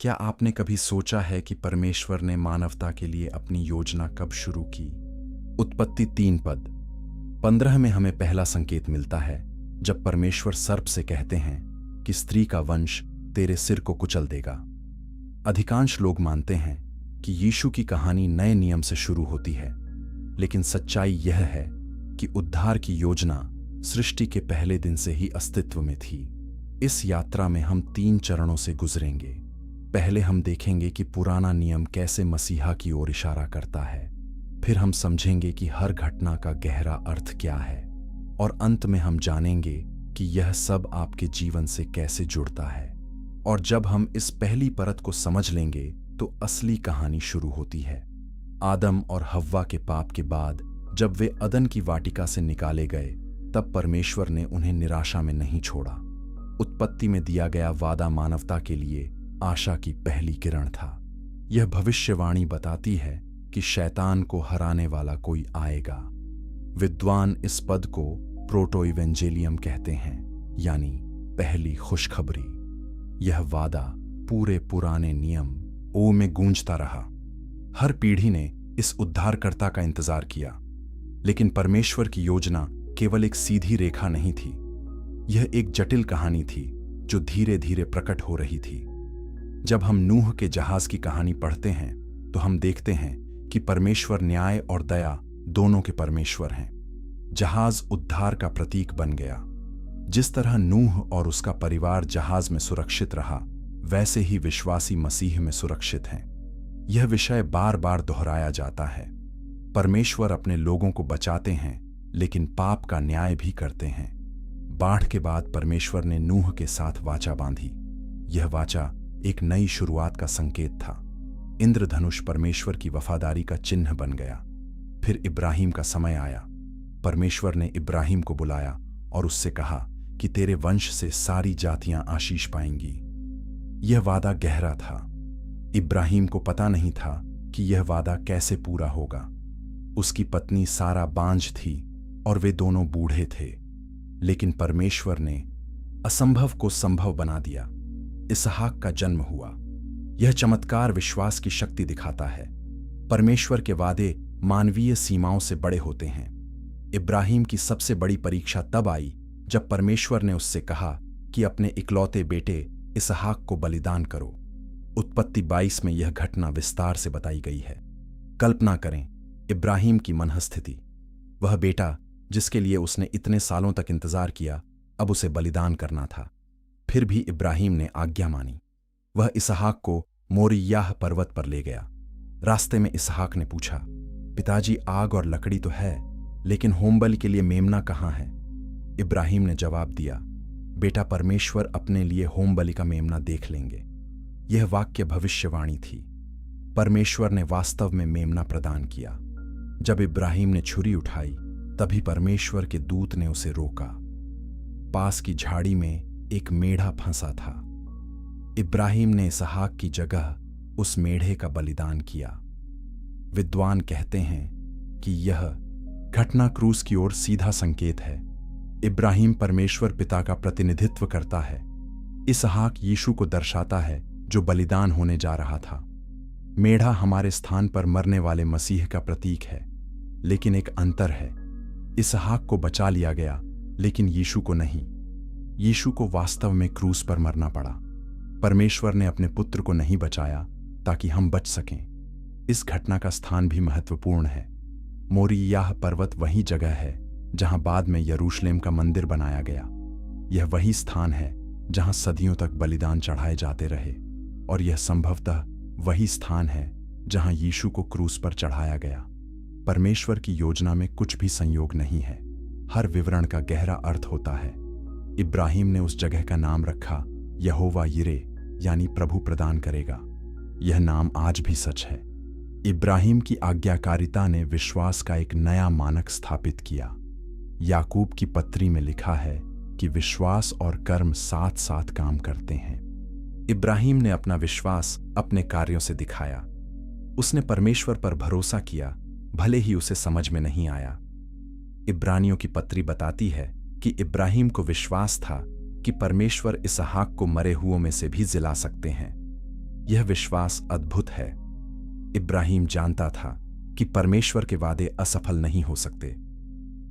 क्या आपने कभी सोचा है कि परमेश्वर ने मानवता के लिए अपनी योजना कब शुरू की? उत्पत्ति 3 पद 15 में हमें पहला संकेत मिलता है जब परमेश्वर सर्प से कहते हैं कि स्त्री का वंश तेरे सिर को कुचल देगा। अधिकांश लोग मानते हैं कि यीशु की कहानी नए नियम से शुरू होती है, लेकिन सच्चाई यह है कि उद्धार की योजना सृष्टि के पहले दिन से ही अस्तित्व में थी। इस यात्रा में हम 3 चरणों से गुजरेंगे। पहले हम देखेंगे कि पुराना नियम कैसे मसीहा की ओर इशारा करता है, फिर हम समझेंगे कि हर घटना का गहरा अर्थ क्या है, और अंत में हम जानेंगे कि यह सब आपके जीवन से कैसे जुड़ता है। और जब हम इस पहली परत को समझ लेंगे तो असली कहानी शुरू होती है। आदम और हव्वा के पाप के बाद जब वे अदन की वाटिका से निकाले गए, तब परमेश्वर ने उन्हें निराशा में नहीं छोड़ा। उत्पत्ति में दिया गया वादा मानवता के लिए आशा की पहली किरण था। यह भविष्यवाणी बताती है कि शैतान को हराने वाला कोई आएगा। विद्वान इस पद को प्रोटो इवेंजेलियम कहते हैं, यानी पहली खुशखबरी। यह वादा पूरे पुराने नियम ओ में गूंजता रहा। हर पीढ़ी ने इस उद्धारकर्ता का इंतजार किया, लेकिन परमेश्वर की योजना केवल एक सीधी रेखा नहीं थी। यह एक जटिल कहानी थी जो धीरे धीरे प्रकट हो रही थी। जब हम नूह के जहाज की कहानी पढ़ते हैं तो हम देखते हैं कि परमेश्वर न्याय और दया दोनों के परमेश्वर हैं। जहाज उद्धार का प्रतीक बन गया। जिस तरह नूह और उसका परिवार जहाज में सुरक्षित रहा, वैसे ही विश्वासी मसीह में सुरक्षित हैं। यह विषय बार बार दोहराया जाता है। परमेश्वर अपने लोगों को बचाते हैं, लेकिन पाप का न्याय भी करते हैं। बाढ़ के बाद परमेश्वर ने नूह के साथ वाचा बांधी। यह वाचा एक नई शुरुआत का संकेत था। इंद्रधनुष परमेश्वर की वफादारी का चिन्ह बन गया। फिर इब्राहिम का समय आया। परमेश्वर ने इब्राहिम को बुलाया और उससे कहा कि तेरे वंश से सारी जातियां आशीष पाएंगी। यह वादा गहरा था। इब्राहिम को पता नहीं था कि यह वादा कैसे पूरा होगा। उसकी पत्नी सारा बांझ थी और वे दोनों बूढ़े थे, लेकिन परमेश्वर ने असंभव को संभव बना दिया। इसहाक का जन्म हुआ। यह चमत्कार विश्वास की शक्ति दिखाता है। परमेश्वर के वादे मानवीय सीमाओं से बड़े होते हैं। इब्राहिम की सबसे बड़ी परीक्षा तब आई जब परमेश्वर ने उससे कहा कि अपने इकलौते बेटे इसहाक को बलिदान करो। उत्पत्ति 22 में यह घटना विस्तार से बताई गई है। कल्पना करें इब्राहिम की मनःस्थिति। वह बेटा जिसके लिए उसने इतने सालों तक इंतजार किया, अब उसे बलिदान करना था। फिर भी इब्राहिम ने आज्ञा मानी। वह इसहाक को मोरियाह पर्वत पर ले गया। रास्ते में इसहाक ने पूछा, पिताजी आग और लकड़ी तो है, लेकिन होमबलि के लिए मेमना कहाँ है? इब्राहिम ने जवाब दिया, बेटा परमेश्वर अपने लिए होमबलि का मेमना देख लेंगे। यह वाक्य भविष्यवाणी थी। परमेश्वर ने वास्तव में मेमना प्रदान किया। जब इब्राहिम ने छुरी उठाई, तभी परमेश्वर के दूत ने उसे रोका। पास की झाड़ी में एक मेढ़ा फंसा था। इब्राहिम ने इसहाक की जगह उस मेढ़े का बलिदान किया। विद्वान कहते हैं कि यह घटना क्रूस की ओर सीधा संकेत है। इब्राहिम परमेश्वर पिता का प्रतिनिधित्व करता है। इसहाक यीशु को दर्शाता है जो बलिदान होने जा रहा था। मेढ़ा हमारे स्थान पर मरने वाले मसीह का प्रतीक है, लेकिन एक अंतर है। इसहाक को बचा लिया गया, लेकिन यीशु को नहीं। यीशु को वास्तव में क्रूस पर मरना पड़ा। परमेश्वर ने अपने पुत्र को नहीं बचाया ताकि हम बच सकें। इस घटना का स्थान भी महत्वपूर्ण है। मोरियाह पर्वत वही जगह है जहां बाद में यरूशलेम का मंदिर बनाया गया। यह वही स्थान है जहां सदियों तक बलिदान चढ़ाए जाते रहे, और यह संभवतः वही स्थान है जहां यीशु को क्रूस पर चढ़ाया गया। परमेश्वर की योजना में कुछ भी संयोग नहीं है। हर विवरण का गहरा अर्थ होता है। इब्राहिम ने उस जगह का नाम रखा यहोवा यिरे, यानी प्रभु प्रदान करेगा। यह नाम आज भी सच है। इब्राहिम की आज्ञाकारिता ने विश्वास का एक नया मानक स्थापित किया। याकूब की पत्री में लिखा है कि विश्वास और कर्म साथ साथ काम करते हैं। इब्राहिम ने अपना विश्वास अपने कार्यों से दिखाया। उसने परमेश्वर पर भरोसा किया, भले ही उसे समझ में नहीं आया। इब्रानियों की पत्री बताती है कि इब्राहिम को विश्वास था कि परमेश्वर इसहाक को मरे हुओं में से भी जिला सकते हैं। यह विश्वास अद्भुत है। इब्राहिम जानता था कि परमेश्वर के वादे असफल नहीं हो सकते।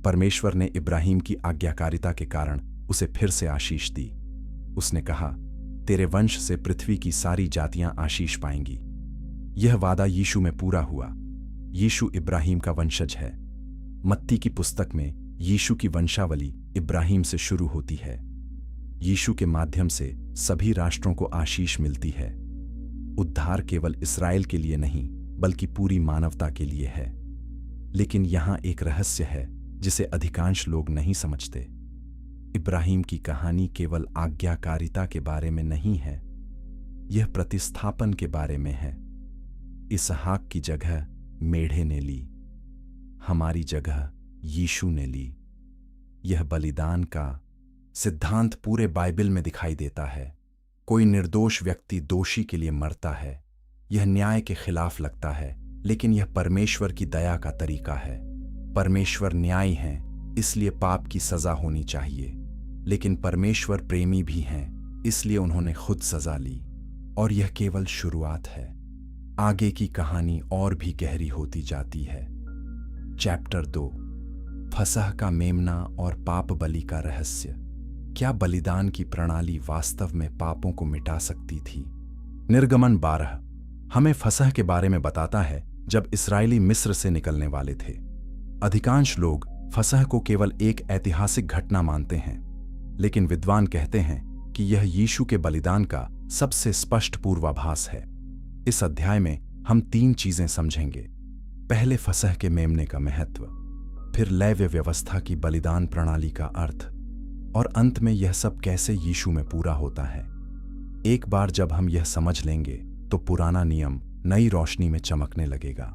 परमेश्वर ने इब्राहिम की आज्ञाकारिता के कारण उसे फिर से आशीष दी। उसने कहा, तेरे वंश से पृथ्वी की सारी जातियां आशीष पाएंगी। यह वादा यीशु में पूरा हुआ। यीशु इब्राहिम का वंशज है। मत्ती की पुस्तक में यीशु की वंशावली इब्राहिम से शुरू होती है। यीशु के माध्यम से सभी राष्ट्रों को आशीष मिलती है। उद्धार केवल इस्राएल के लिए नहीं बल्कि पूरी मानवता के लिए है। लेकिन यहां एक रहस्य है जिसे अधिकांश लोग नहीं समझते। इब्राहिम की कहानी केवल आज्ञाकारिता के बारे में नहीं है, यह प्रतिस्थापन के बारे में है। इसहाक की जगह मेढ़े ने ली, हमारी जगह यीशु ने ली। यह बलिदान का सिद्धांत पूरे बाइबल में दिखाई देता है। कोई निर्दोष व्यक्ति दोषी के लिए मरता है। यह न्याय के खिलाफ लगता है, लेकिन यह परमेश्वर की दया का तरीका है। परमेश्वर न्यायी हैं, इसलिए पाप की सजा होनी चाहिए। लेकिन परमेश्वर प्रेमी भी हैं, इसलिए उन्होंने खुद सजा ली। और यह केवल शुरुआत है। आगे की कहानी और भी गहरी होती जाती है। चैप्टर 2, फसह का मेमना और पाप बलि का रहस्य। क्या बलिदान की प्रणाली वास्तव में पापों को मिटा सकती थी? निर्गमन 12 हमें फसह के बारे में बताता है जब इस्राएली मिस्र से निकलने वाले थे। अधिकांश लोग फसह को केवल एक ऐतिहासिक घटना मानते हैं, लेकिन विद्वान कहते हैं कि यह यीशु के बलिदान का सबसे स्पष्ट पूर्वाभास है। इस अध्याय में हम 3 चीजें समझेंगे। पहले फसह के मेमने का महत्व, फिर लेव्य व्यवस्था की बलिदान प्रणाली का अर्थ, और अंत में यह सब कैसे यीशु में पूरा होता है। एक बार जब हम यह समझ लेंगे तो पुराना नियम नई रोशनी में चमकने लगेगा।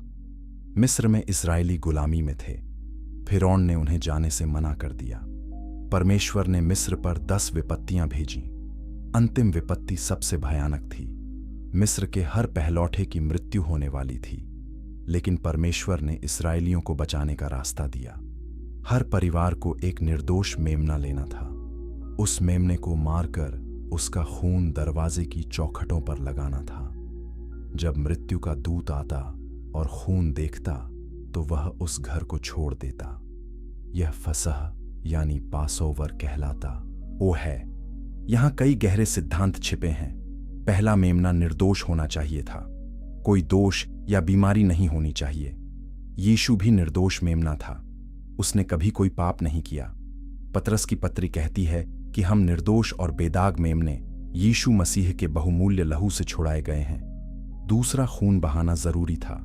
मिस्र में इस्राएली गुलामी में थे। फिरौन ने उन्हें जाने से मना कर दिया। परमेश्वर ने मिस्र पर 10 विपत्तियां भेजी। अंतिम विपत्ति सबसे भयानक थी। मिस्र के हर पहलौठे की मृत्यु होने वाली थी, लेकिन परमेश्वर ने इस्राएलियों को बचाने का रास्ता दिया। हर परिवार को एक निर्दोष मेमना लेना था। उस मेमने को मारकर उसका खून दरवाजे की चौखटों पर लगाना था। जब मृत्यु का दूत आता और खून देखता तो वह उस घर को छोड़ देता। यह फसह यानी पासओवर कहलाता। वो है, यहां कई गहरे सिद्धांत छिपे हैं। पहला मेमना निर्दोष होना चाहिए था। कोई दोष या बीमारी नहीं होनी चाहिए। यीशु भी निर्दोष मेमना था। उसने कभी कोई पाप नहीं किया। पतरस की पत्री कहती है कि हम निर्दोष और बेदाग मेमने यीशु मसीह के बहुमूल्य लहू से छुड़ाए गए हैं। दूसरा, खून बहाना जरूरी था।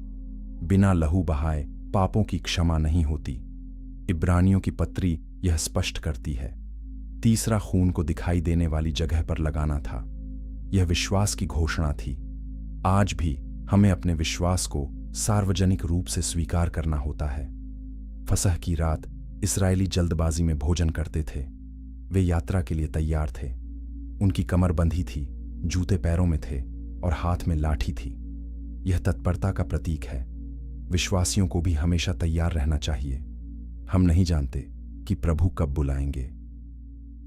बिना लहू बहाए पापों की क्षमा नहीं होती। इब्रानियों की पत्री यह स्पष्ट करती है। तीसरा, खून को दिखाई देने वाली जगह पर लगाना था। यह विश्वास की घोषणा थी। आज भी हमें अपने विश्वास को सार्वजनिक रूप से स्वीकार करना होता है। फसह की रात इस्राएली जल्दबाजी में भोजन करते थे। वे यात्रा के लिए तैयार थे। उनकी कमर बंधी थी, जूते पैरों में थे और हाथ में लाठी थी। यह तत्परता का प्रतीक है। विश्वासियों को भी हमेशा तैयार रहना चाहिए। हम नहीं जानते कि प्रभु कब बुलाएंगे।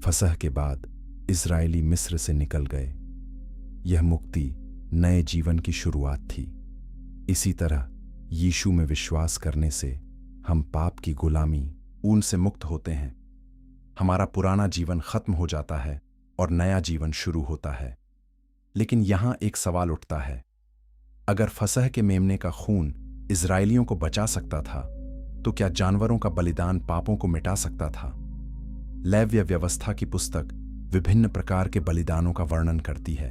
फसह के बाद इस्राएली मिस्र से निकल गए। यह मुक्ति नए जीवन की शुरुआत थी। इसी तरह यीशु में विश्वास करने से हम पाप की गुलामी ऊन से मुक्त होते हैं। हमारा पुराना जीवन खत्म हो जाता है और नया जीवन शुरू होता है। लेकिन यहां एक सवाल उठता है, अगर फसह के मेमने का खून इस्राएलियों को बचा सकता था, तो क्या जानवरों का बलिदान पापों को मिटा सकता था? लेव्य व्यवस्था की पुस्तक विभिन्न प्रकार के बलिदानों का वर्णन करती है।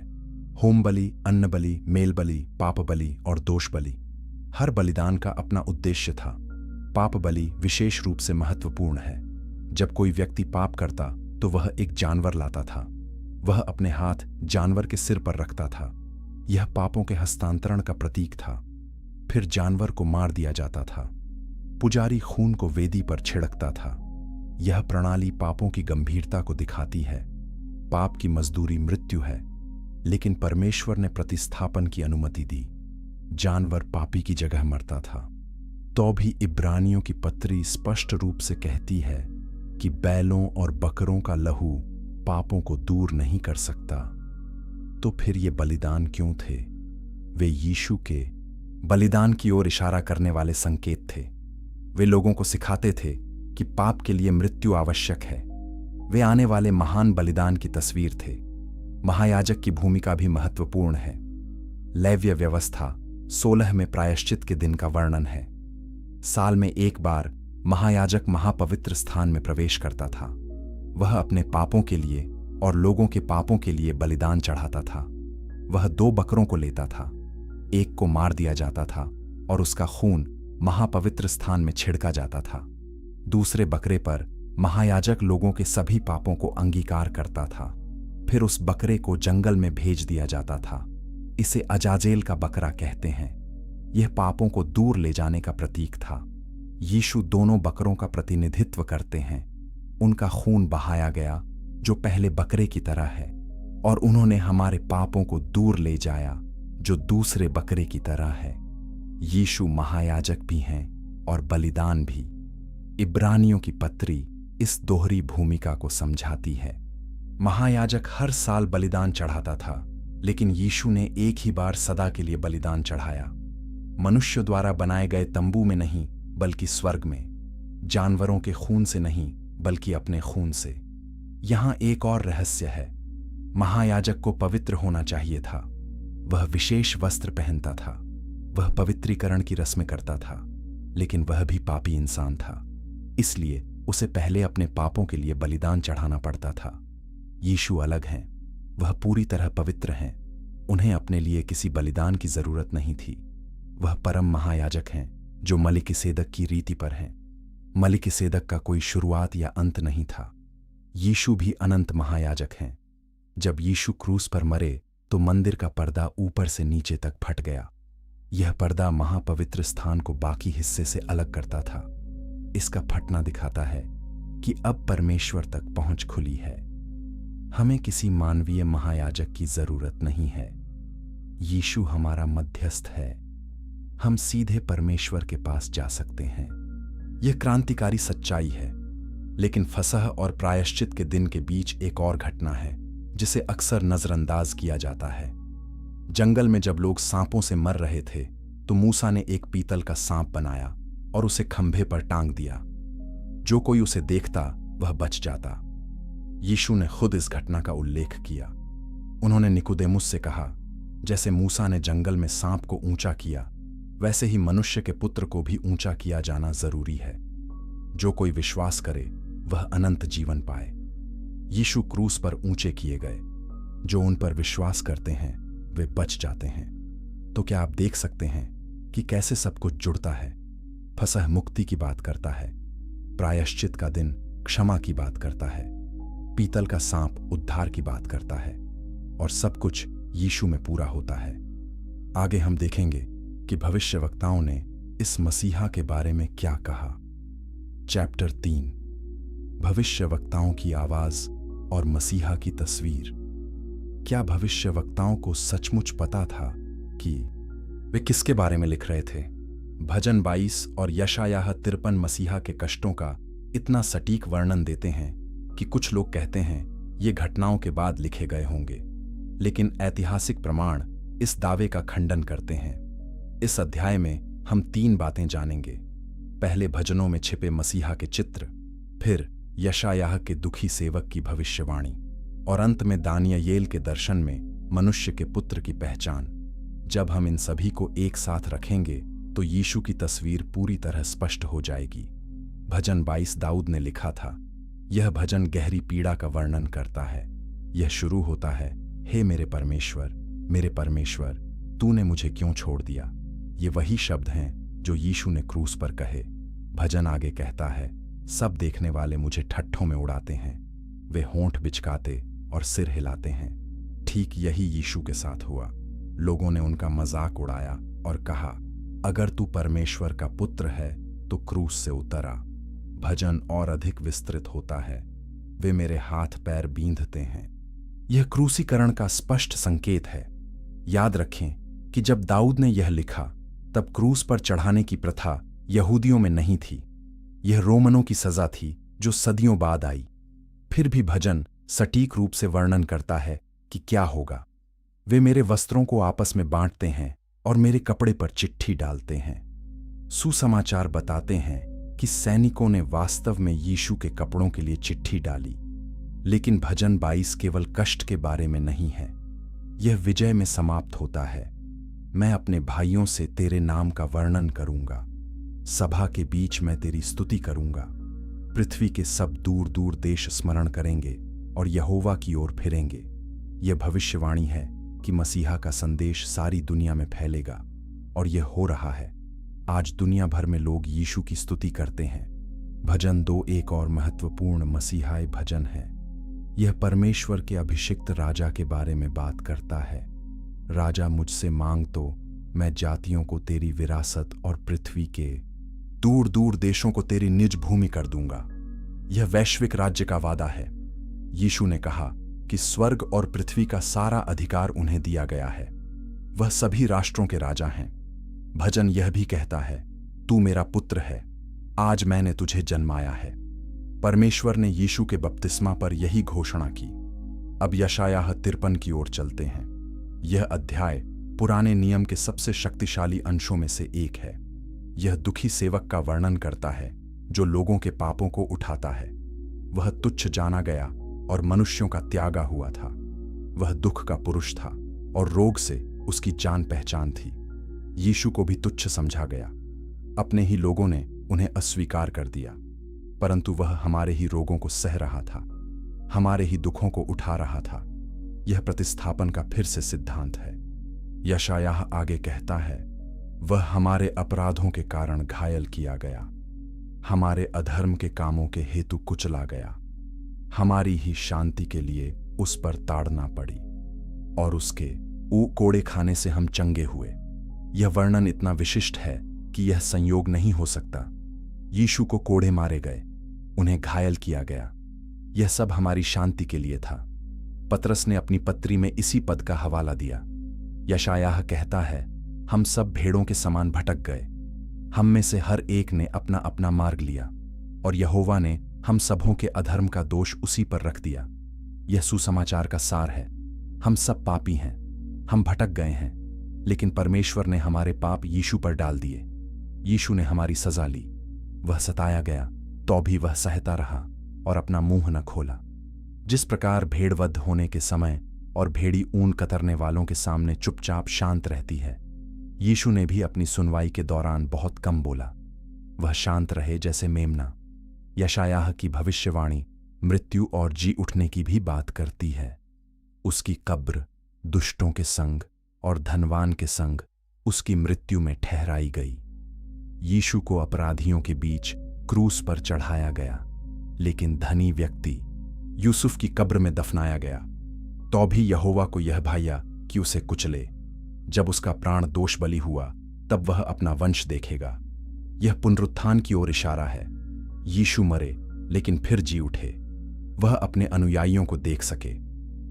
होम बलि, अन्न बलि, मेल बलि, पाप बलि और दोष बलि। हर बलिदान का अपना उद्देश्य था। पाप बलि विशेष रूप से महत्वपूर्ण है। जब कोई व्यक्ति पाप करता तो वह एक जानवर लाता था। वह अपने हाथ जानवर के सिर पर रखता था। यह पापों के हस्तांतरण का प्रतीक था। फिर जानवर को मार दिया जाता था। पुजारी खून को वेदी पर छिड़कता था। यह प्रणाली पापों की गंभीरता को दिखाती है। पाप की मजदूरी मृत्यु है, लेकिन परमेश्वर ने प्रतिस्थापन की अनुमति दी। जानवर पापी की जगह मरता था। तो भी इब्रानियों की पत्री स्पष्ट रूप से कहती है कि बैलों और बकरों का लहू पापों को दूर नहीं कर सकता। तो फिर ये बलिदान क्यों थे? वे यीशु के बलिदान की ओर इशारा करने वाले संकेत थे। वे लोगों को सिखाते थे कि पाप के लिए मृत्यु आवश्यक है। वे आने वाले महान बलिदान की तस्वीर थे। महायाजक की भूमिका भी महत्वपूर्ण है। लेव्य व्यवस्था 16 में प्रायश्चित के दिन का वर्णन है। साल में एक बार महायाजक महापवित्र स्थान में प्रवेश करता था। वह अपने पापों के लिए और लोगों के पापों के लिए बलिदान चढ़ाता था। वह 2 बकरों को लेता था, एक को मार दिया जाता था और उसका खून महापवित्र स्थान में छिड़का जाता था। दूसरे बकरे पर महायाजक लोगों के सभी पापों को अंगीकार करता था। फिर उस बकरे को जंगल में भेज दिया जाता था। इसे अजाजेल का बकरा कहते हैं। यह पापों को दूर ले जाने का प्रतीक था। यीशु दोनों बकरों का प्रतिनिधित्व करते हैं। उनका खून बहाया गया जो पहले बकरे की तरह है, और उन्होंने हमारे पापों को दूर ले जाया जो दूसरे बकरे की तरह है। यीशु महायाजक भी हैं और बलिदान भी। इब्रानियों की पत्री इस दोहरी भूमिका को समझाती है। महायाजक हर साल बलिदान चढ़ाता था, लेकिन यीशु ने एक ही बार सदा के लिए बलिदान चढ़ाया। मनुष्य द्वारा बनाए गए तंबू में नहीं, बल्कि स्वर्ग में। जानवरों के खून से नहीं, बल्कि अपने खून से। यहां एक और रहस्य है। महायाजक को पवित्र होना चाहिए था। वह विशेष वस्त्र पहनता था। वह पवित्रीकरण की रस्में करता था, लेकिन वह भी पापी इंसान था। इसलिए उसे पहले अपने पापों के लिए बलिदान चढ़ाना पड़ता था। यीशु अलग हैं। वह पूरी तरह पवित्र हैं। उन्हें अपने लिए किसी बलिदान की जरूरत नहीं थी। वह परम महायाजक हैं जो मलिकिसेदक की रीति पर हैं। मलिकिसेदक का कोई शुरुआत या अंत नहीं था। यीशु भी अनंत महायाजक हैं। जब यीशु क्रूस पर मरे तो मंदिर का पर्दा ऊपर से नीचे तक फट गया। यह पर्दा महापवित्र स्थान को बाकी हिस्से से अलग करता था। इसका फटना दिखाता है कि अब परमेश्वर तक पहुंच खुली है। हमें किसी मानवीय महायाजक की जरूरत नहीं है। यीशु हमारा मध्यस्थ है। हम सीधे परमेश्वर के पास जा सकते हैं। यह क्रांतिकारी सच्चाई है। लेकिन फसह और प्रायश्चित के दिन के बीच एक और घटना है जिसे अक्सर नजरअंदाज किया जाता है। जंगल में जब लोग सांपों से मर रहे थे तो मूसा ने एक पीतल का सांप बनाया और उसे खंभे पर टांग दिया। जो कोई उसे देखता वह बच जाता। यीशु ने खुद इस घटना का उल्लेख किया। उन्होंने निकोदेमुस से कहा, जैसे मूसा ने जंगल में सांप को ऊंचा किया, वैसे ही मनुष्य के पुत्र को भी ऊंचा किया जाना जरूरी है। जो कोई विश्वास करे वह अनंत जीवन पाए। यीशु क्रूस पर ऊंचे किए गए। जो उन पर विश्वास करते हैं वे बच जाते हैं। तो क्या आप देख सकते हैं कि कैसे सब कुछ जुड़ता है? फसह मुक्ति की बात करता है। प्रायश्चित का दिन क्षमा की बात करता है। पीतल का सांप उद्धार की बात करता है। और सब कुछ यीशु में पूरा होता है। आगे हम देखेंगे कि भविष्यवक्ताओं ने इस मसीहा के बारे में क्या कहा। चैप्टर 3, भविष्यवक्ताओं की आवाज और मसीहा की तस्वीर। क्या भविष्यवक्ताओं को सचमुच पता था कि वे किसके बारे में लिख रहे थे? भजन 22 और यशायाह 53 मसीहा के कष्टों का इतना सटीक वर्णन देते हैं कि कुछ लोग कहते हैं ये घटनाओं के बाद लिखे गए होंगे, लेकिन ऐतिहासिक प्रमाण इस दावे का खंडन करते हैं। इस अध्याय में हम 3 बातें जानेंगे। पहले भजनों में छिपे मसीहा के चित्र, फिर यशायाह के दुखी सेवक की भविष्यवाणी, और अंत में दानियेल के दर्शन में मनुष्य के पुत्र की पहचान। जब हम इन सभी को एक साथ रखेंगे तो यीशु की तस्वीर पूरी तरह स्पष्ट हो जाएगी। भजन 22 दाऊद ने लिखा था। यह भजन गहरी पीड़ा का वर्णन करता है। यह शुरू होता है, हे मेरे परमेश्वर, तूने मुझे क्यों छोड़ दिया। ये वही शब्द हैं जो यीशु ने क्रूस पर कहे। भजन आगे कहता है, सब देखने वाले मुझे ठट्ठों में उड़ाते हैं। वे होंठ बिचकाते और सिर हिलाते हैं। ठीक यही यीशु के साथ हुआ। लोगों ने उनका मजाक उड़ाया और कहा, अगर तू परमेश्वर का पुत्र है तो क्रूस से उतर आ। भजन और अधिक विस्तृत होता है। वे मेरे हाथ पैर बींधते हैं। यह क्रूसीकरण का स्पष्ट संकेत है। याद रखें कि जब दाऊद ने यह लिखा तब क्रूस पर चढ़ाने की प्रथा यहूदियों में नहीं थी। यह रोमनों की सजा थी जो सदियों बाद आई। फिर भी भजन सटीक रूप से वर्णन करता है कि क्या होगा। वे मेरे वस्त्रों को आपस में बांटते हैं और मेरे कपड़े पर चिट्ठी डालते हैं। सुसमाचार बताते हैं कि सैनिकों ने वास्तव में यीशु के कपड़ों के लिए चिट्ठी डाली। लेकिन भजन 22 केवल कष्ट के बारे में नहीं है, यह विजय में समाप्त होता है। मैं अपने भाइयों से तेरे नाम का वर्णन करूंगा, सभा के बीच मैं तेरी स्तुति करूंगा। पृथ्वी के सब दूर दूर देश स्मरण करेंगे और यहोवा की ओर फिरेंगे। यह भविष्यवाणी है कि मसीहा का संदेश सारी दुनिया में फैलेगा, और यह हो रहा है। आज दुनिया भर में लोग यीशु की स्तुति करते हैं। भजन 2 एक और महत्वपूर्ण मसीहाई भजन है। यह परमेश्वर के अभिषिक्त राजा के बारे में बात करता है। राजा मुझसे मांग तो मैं जातियों को तेरी विरासत और पृथ्वी के दूर दूर देशों को तेरी निज भूमि कर दूंगा। यह वैश्विक राज्य का वादा है। यीशु ने कहा कि स्वर्ग और पृथ्वी का सारा अधिकार उन्हें दिया गया है। वह सभी राष्ट्रों के राजा हैं। भजन यह भी कहता है, तू मेरा पुत्र है, आज मैंने तुझे जन्माया है। परमेश्वर ने यीशु के बपतिस्मा पर यही घोषणा की। अब यशायाह 53 की ओर चलते हैं। यह अध्याय पुराने नियम के सबसे शक्तिशाली अंशों में से एक है। यह दुखी सेवक का वर्णन करता है जो लोगों के पापों को उठाता है। वह तुच्छ जाना गया और मनुष्यों का त्यागा हुआ था। वह दुख का पुरुष था और रोग से उसकी जान पहचान थी। यीशु को भी तुच्छ समझा गया। अपने ही लोगों ने उन्हें अस्वीकार कर दिया, परंतु वह हमारे ही रोगों को सह रहा था, हमारे ही दुखों को उठा रहा था। यह प्रतिस्थापन का फिर से सिद्धांत है। यशायाह आगे कहता है, वह हमारे अपराधों के कारण घायल किया गया, हमारे अधर्म के कामों के हेतु कुचला गया। हमारी ही शांति के लिए उस पर ताड़ना पड़ी और उसके कोड़े खाने से हम चंगे हुए। यह वर्णन इतना विशिष्ट है कि यह संयोग नहीं हो सकता। यीशु को कोड़े मारे गए, उन्हें घायल किया गया। यह सब हमारी शांति के लिए था। पतरस ने अपनी पत्री में इसी पद का हवाला दिया। यशायाह कहता है, हम सब भेड़ों के समान भटक गए, हम में से हर एक ने अपना अपना मार्ग लिया, और यहोवा ने हम सबों के अधर्म का दोष उसी पर रख दिया। यह सुसमाचार का सार है। हम सब पापी हैं, हम भटक गए हैं, लेकिन परमेश्वर ने हमारे पाप यीशु पर डाल दिए। यीशु ने हमारी सजा ली। वह सताया गया तो भी वह सहता रहा और अपना मुंह न खोला। जिस प्रकार भेड़वध होने के समय और भेड़ी ऊन कतरने वालों के सामने चुपचाप शांत रहती है, यीशु ने भी अपनी सुनवाई के दौरान बहुत कम बोला। वह शांत रहे जैसे मेमना। यशायाह की भविष्यवाणी मृत्यु और जी उठने की भी बात करती है। उसकी कब्र दुष्टों के संग और धनवान के संग उसकी मृत्यु में ठहराई गई। यीशु को अपराधियों के बीच क्रूस पर चढ़ाया गया, लेकिन धनी व्यक्ति यूसुफ की कब्र में दफनाया गया। तो भी यहोवा को यह भाया कि उसे कुचले। जब उसका प्राण दोष बलि हुआ, तब वह अपना वंश देखेगा। यह पुनरुत्थान की ओर इशारा है। यीशु मरे लेकिन फिर जी उठे, वह अपने अनुयायियों को देख सके।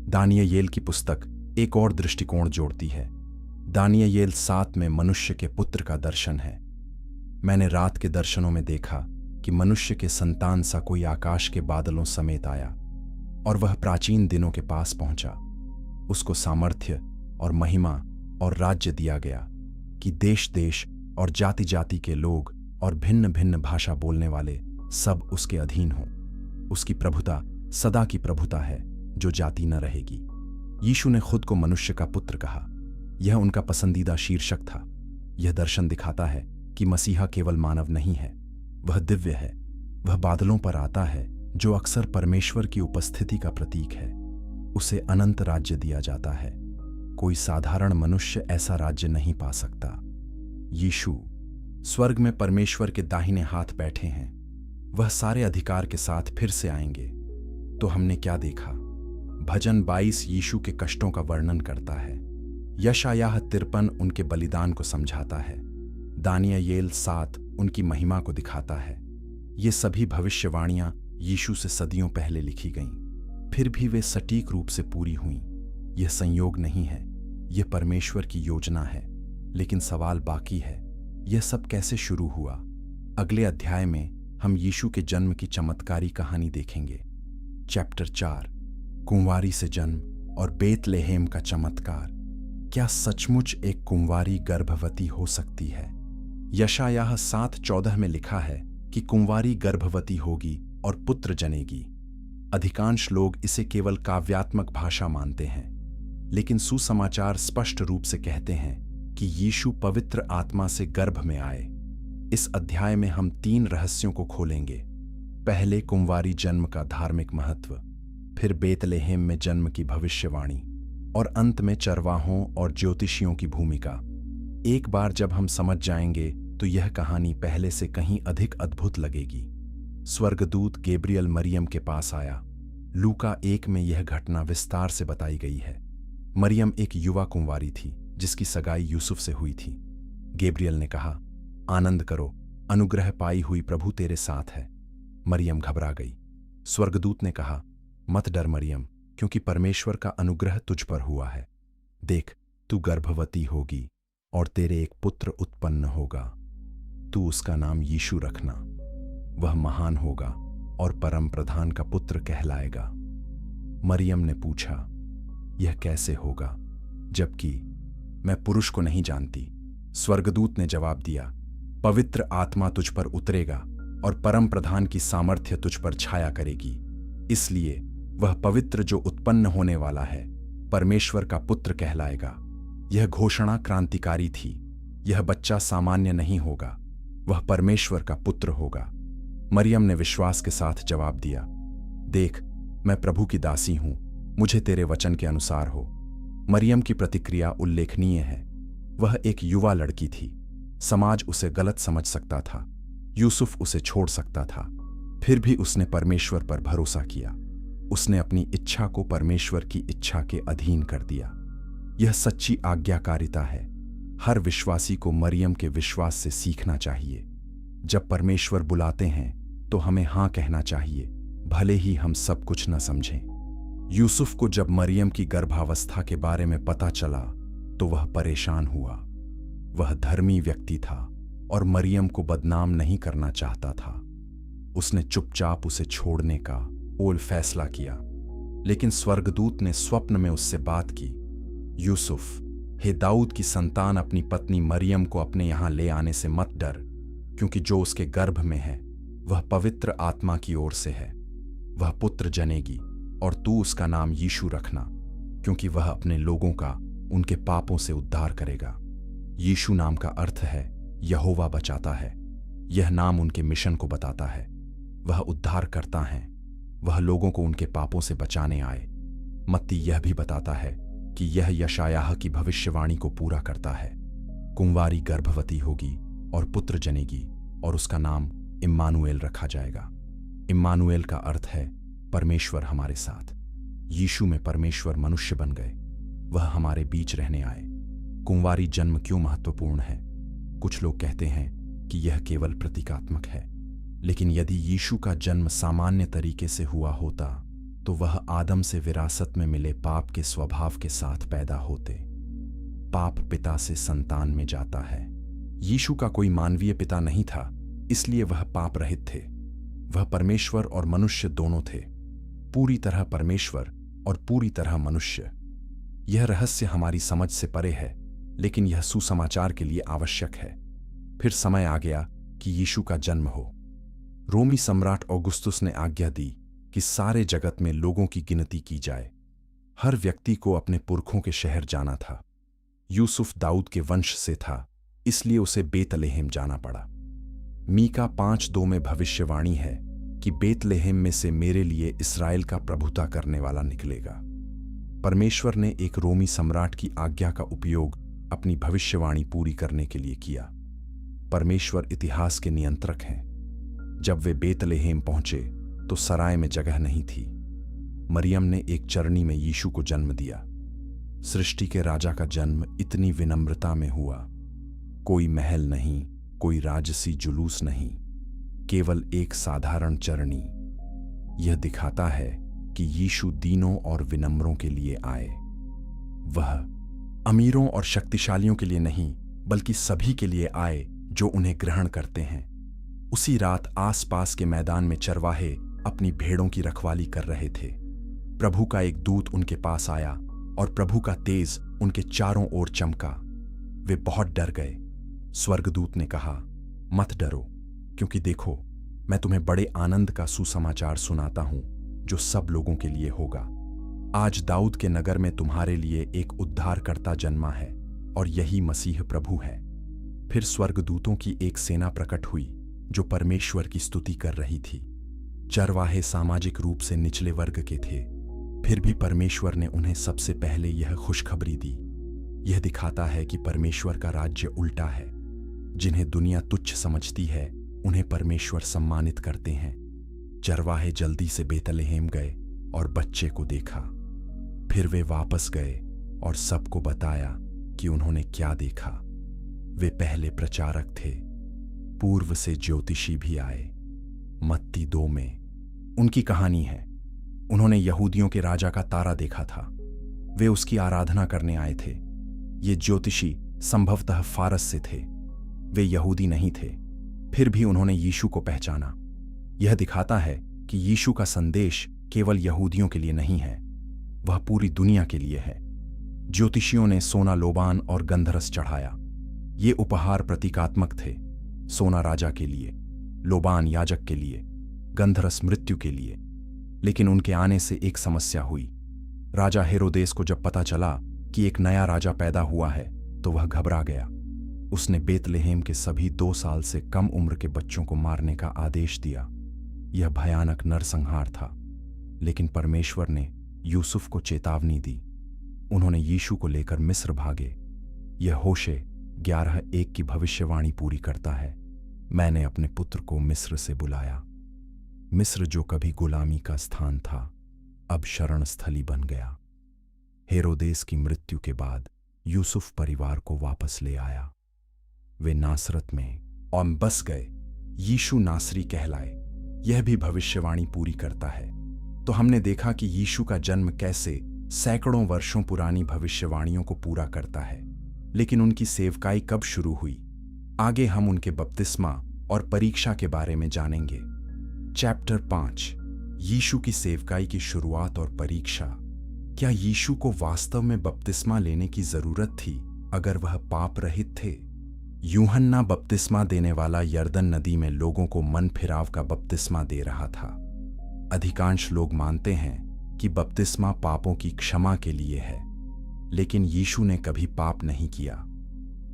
दानियेल की पुस्तक एक और दृष्टिकोण जोड़ती है। दानियेल 7 में मनुष्य के पुत्र का दर्शन है। मैंने रात के दर्शनों में देखा कि मनुष्य के संतान सा कोई आकाश के बादलों समेत आया, और वह प्राचीन दिनों के पास पहुंचा। उसको सामर्थ्य और महिमा और राज्य दिया गया कि देश देश और जाति जाति के लोग और भिन्न भिन्न भाषा बोलने वाले सब उसके अधीन हों। उसकी प्रभुता सदा की प्रभुता है जो जाति न रहेगी। यीशु ने खुद को मनुष्य का पुत्र कहा। यह उनका पसंदीदा शीर्षक था। यह दर्शन दिखाता है कि मसीहा केवल मानव नहीं है, वह दिव्य है। वह बादलों पर आता है, जो अक्सर परमेश्वर की उपस्थिति का प्रतीक है। उसे अनंत राज्य दिया जाता है। कोई साधारण मनुष्य ऐसा राज्य नहीं पा सकता। यीशु स्वर्ग में परमेश्वर के दाहिने हाथ बैठे हैं। वह सारे अधिकार के साथ फिर से आएंगे। तो हमने क्या देखा? भजन 22 यीशु के कष्टों का वर्णन करता है। यशायाह 53 उनके बलिदान को समझाता है। दानियेल 7 उनकी महिमा को दिखाता है। ये सभी भविष्यवाणियां यीशु से सदियों पहले लिखी गईं, फिर भी वे सटीक रूप से पूरी हुईं। यह संयोग नहीं है, यह परमेश्वर की योजना है। लेकिन सवाल बाकी है, यह सब कैसे शुरू हुआ? अगले अध्याय में हम यीशु के जन्म की चमत्कारी कहानी देखेंगे। चैप्टर 4, कुंवारी से जन्म और बेतलेहेम का चमत्कार। क्या सचमुच एक कुंवारी गर्भवती हो सकती है? यशायाह 7:14 में लिखा है कि कुंवारी गर्भवती होगी और पुत्र जनेगी। अधिकांश लोग इसे केवल काव्यात्मक भाषा मानते हैं, लेकिन सुसमाचार स्पष्ट रूप से कहते हैं कि यीशु पवित्र आत्मा से गर्भ में आए। इस अध्याय में हम 3 रहस्यों को खोलेंगे। पहले, कुंवारी जन्म का धार्मिक महत्व, फिर बेतलेहेम में जन्म की भविष्यवाणी, और अंत में चरवाहों और ज्योतिषियों की भूमिका। एक बार जब हम समझ जाएंगे तो यह कहानी पहले से कहीं अधिक अद्भुत लगेगी। स्वर्गदूत गैब्रियल मरियम के पास आया। लूका 1 में यह घटना विस्तार से बताई गई है। मरियम एक युवा कुंवारी थी जिसकी सगाई यूसुफ से हुई थी। गैब्रियल ने कहा, आनंद करो, अनुग्रह पाई हुई प्रभु तेरे साथ है। मरियम घबरा गई। स्वर्गदूत ने कहा, मत डर मरियम, क्योंकि परमेश्वर का अनुग्रह तुझ पर हुआ है। देख, तू गर्भवती होगी और तेरे एक पुत्र उत्पन्न होगा। तू उसका नाम यीशु रखना। वह महान होगा और परम प्रधान का पुत्र कहलाएगा। मरियम ने पूछा, यह कैसे होगा, जबकि मैं पुरुष को नहीं जानती? स्वर्गदूत ने जवाब दिया, पवित्र आत्मा तुझ पर उतरेगा और परम प्रधान की सामर्थ्य तुझ पर छाया करेगी। इसलिए वह पवित्र जो उत्पन्न होने वाला है परमेश्वर का पुत्र कहलाएगा। यह घोषणा क्रांतिकारी थी। यह बच्चा सामान्य नहीं होगा, वह परमेश्वर का पुत्र होगा। मरियम ने विश्वास के साथ जवाब दिया, देख, मैं प्रभु की दासी हूं, मुझे तेरे वचन के अनुसार हो। मरियम की प्रतिक्रिया उल्लेखनीय है। वह एक युवा लड़की थी। समाज उसे गलत समझ सकता था, यूसुफ उसे छोड़ सकता था, फिर भी उसने परमेश्वर पर भरोसा किया। उसने अपनी इच्छा को परमेश्वर की इच्छा के अधीन कर दिया। यह सच्ची आज्ञाकारिता है। हर विश्वासी को मरियम के विश्वास से सीखना चाहिए। जब परमेश्वर बुलाते हैं तो हमें हां कहना चाहिए, भले ही हम सब कुछ न समझें। यूसुफ को जब मरियम की गर्भावस्था के बारे में पता चला तो वह परेशान हुआ। वह धर्मी व्यक्ति था और मरियम को बदनाम नहीं करना चाहता था। उसने चुपचाप उसे छोड़ने का फैसला किया। लेकिन स्वर्गदूत ने स्वप्न में उससे बात की, यूसुफ, हे दाऊद की संतान, अपनी पत्नी मरियम को अपने यहां ले आने से मत डर, क्योंकि जो उसके गर्भ में है वह पवित्र आत्मा की ओर से है। वह पुत्र जनेगी और तू उसका नाम यीशु रखना, क्योंकि वह अपने लोगों का उनके पापों से उद्धार करेगा। यीशु नाम का अर्थ है यहोवा बचाता है। यह नाम उनके मिशन को बताता है। वह उद्धार करता है। वह लोगों को उनके पापों से बचाने आए। मत्ती यह भी बताता है कि यह यशायाह की भविष्यवाणी को पूरा करता है। कुंवारी गर्भवती होगी और पुत्र जनेगी और उसका नाम इम्मानुएल रखा जाएगा। इम्मानुएल का अर्थ है परमेश्वर हमारे साथ। यीशु में परमेश्वर मनुष्य बन गए। वह हमारे बीच रहने आए। कुंवारी जन्म क्यों महत्वपूर्ण है? कुछ लोग कहते हैं कि यह केवल प्रतीकात्मक है, लेकिन यदि यीशु का जन्म सामान्य तरीके से हुआ होता तो वह आदम से विरासत में मिले पाप के स्वभाव के साथ पैदा होते। पाप पिता से संतान में जाता है। यीशु का कोई मानवीय पिता नहीं था, इसलिए वह पाप रहित थे। वह परमेश्वर और मनुष्य दोनों थे, पूरी तरह परमेश्वर और पूरी तरह मनुष्य। यह रहस्य हमारी समझ से परे है, लेकिन यह सुसमाचार के लिए आवश्यक है। फिर समय आ गया कि यीशु का जन्म हो। रोमी सम्राट औगुस्तुस ने आज्ञा दी कि सारे जगत में लोगों की गिनती की जाए। हर व्यक्ति को अपने पुरखों के शहर जाना था। यूसुफ दाऊद के वंश से था, इसलिए उसे बेतलेहेम जाना पड़ा। मीका 5:2 में भविष्यवाणी है कि बेतलेहेम में से मेरे लिए इस्राएल का प्रभुता करने वाला निकलेगा। परमेश्वर ने एक रोमी सम्राट की आज्ञा का उपयोग अपनी भविष्यवाणी पूरी करने के लिए किया। परमेश्वर इतिहास के नियंत्रक हैं। जब वे बेतलेहेम पहुंचे तो सराय में जगह नहीं थी। मरियम ने एक चरनी में यीशु को जन्म दिया। सृष्टि के राजा का जन्म इतनी विनम्रता में हुआ। कोई महल नहीं, कोई राजसी जुलूस नहीं, केवल एक साधारण चरनी। यह दिखाता है कि यीशु दीनों और विनम्रों के लिए आए। वह अमीरों और शक्तिशालियों के लिए नहीं, बल्कि सभी के लिए आए जो उन्हें ग्रहण करते हैं। उसी रात आसपास के मैदान में चरवाहे अपनी भेड़ों की रखवाली कर रहे थे। प्रभु का एक दूत उनके पास आया और प्रभु का तेज उनके चारों ओर चमका। वे बहुत डर गए। स्वर्गदूत ने कहा, मत डरो, क्योंकि देखो, मैं तुम्हें बड़े आनंद का सुसमाचार सुनाता हूं जो सब लोगों के लिए होगा। आज दाऊद के नगर में तुम्हारे लिए एक उद्धारकर्ता जन्मा है, और यही मसीह प्रभु है। फिर स्वर्गदूतों की एक सेना प्रकट हुई जो परमेश्वर की स्तुति कर रही थी। चरवाहे सामाजिक रूप से निचले वर्ग के थे, फिर भी परमेश्वर ने उन्हें सबसे पहले यह खुशखबरी दी। यह दिखाता है कि परमेश्वर का राज्य उल्टा है। जिन्हें दुनिया तुच्छ समझती है, उन्हें परमेश्वर सम्मानित करते हैं। चरवाहे जल्दी से बेतलहम गए और बच्चे को देखा। फिर वे वापस गए और सबको बताया कि उन्होंने क्या देखा। वे पहले प्रचारक थे, पूर्व से ज्योतिषी भी आए। मत्ती 2 में उनकी कहानी है। उन्होंने यहूदियों के राजा का तारा देखा था। वे उसकी आराधना करने आए थे। ये ज्योतिषी संभवतः फारस से थे। वे यहूदी नहीं थे, फिर भी उन्होंने यीशु को पहचाना। यह दिखाता है कि यीशु का संदेश केवल यहूदियों के लिए नहीं है, वह पूरी दुनिया के लिए है। ज्योतिषियों ने सोना, लोबान और गंधरस चढ़ाया। ये उपहार प्रतीकात्मक थे। सोना राजा के लिए, लोबान याजक के लिए, गंधरस मृत्यु के लिए। लेकिन उनके आने से एक समस्या हुई। राजा हेरोदेस को जब पता चला कि एक नया राजा पैदा हुआ है, तो वह घबरा गया। उसने बेतलहम के सभी 2 साल से कम उम्र के बच्चों को मारने का आदेश दिया। यह भयानक नरसंहार था, लेकिन परमेश्वर ने यूसुफ को चेतावनी दी। उन्होंने यीशु को लेकर मिस्र भागे। यह होशे 11:1 की भविष्यवाणी पूरी करता है। मैंने अपने पुत्र को मिस्र से बुलाया। मिस्र जो कभी गुलामी का स्थान था, अब शरण स्थली बन गया। हेरोदेस की मृत्यु के बाद यूसुफ परिवार को वापस ले आया। वे नासरत में और बस गए। यीशु नासरी कहलाए। यह भी भविष्यवाणी पूरी करता है। तो हमने देखा कि यीशु का जन्म कैसे सैकड़ों वर्षों पुरानी भविष्यवाणियों को पूरा करता है। लेकिन उनकी सेवकाई कब शुरू हुई? आगे हम उनके बपतिस्मा और परीक्षा के बारे में जानेंगे। चैप्टर 5, यीशु की सेवकाई की शुरुआत और परीक्षा। क्या यीशु को वास्तव में बपतिस्मा लेने की जरूरत थी अगर वह पाप रहित थे? यूहन्ना बपतिस्मा देने वाला यरदन नदी में लोगों को मन फिराव का बपतिस्मा दे रहा था। अधिकांश लोग मानते हैं कि बपतिस्मा पापों की क्षमा के लिए है, लेकिन यीशु ने कभी पाप नहीं किया,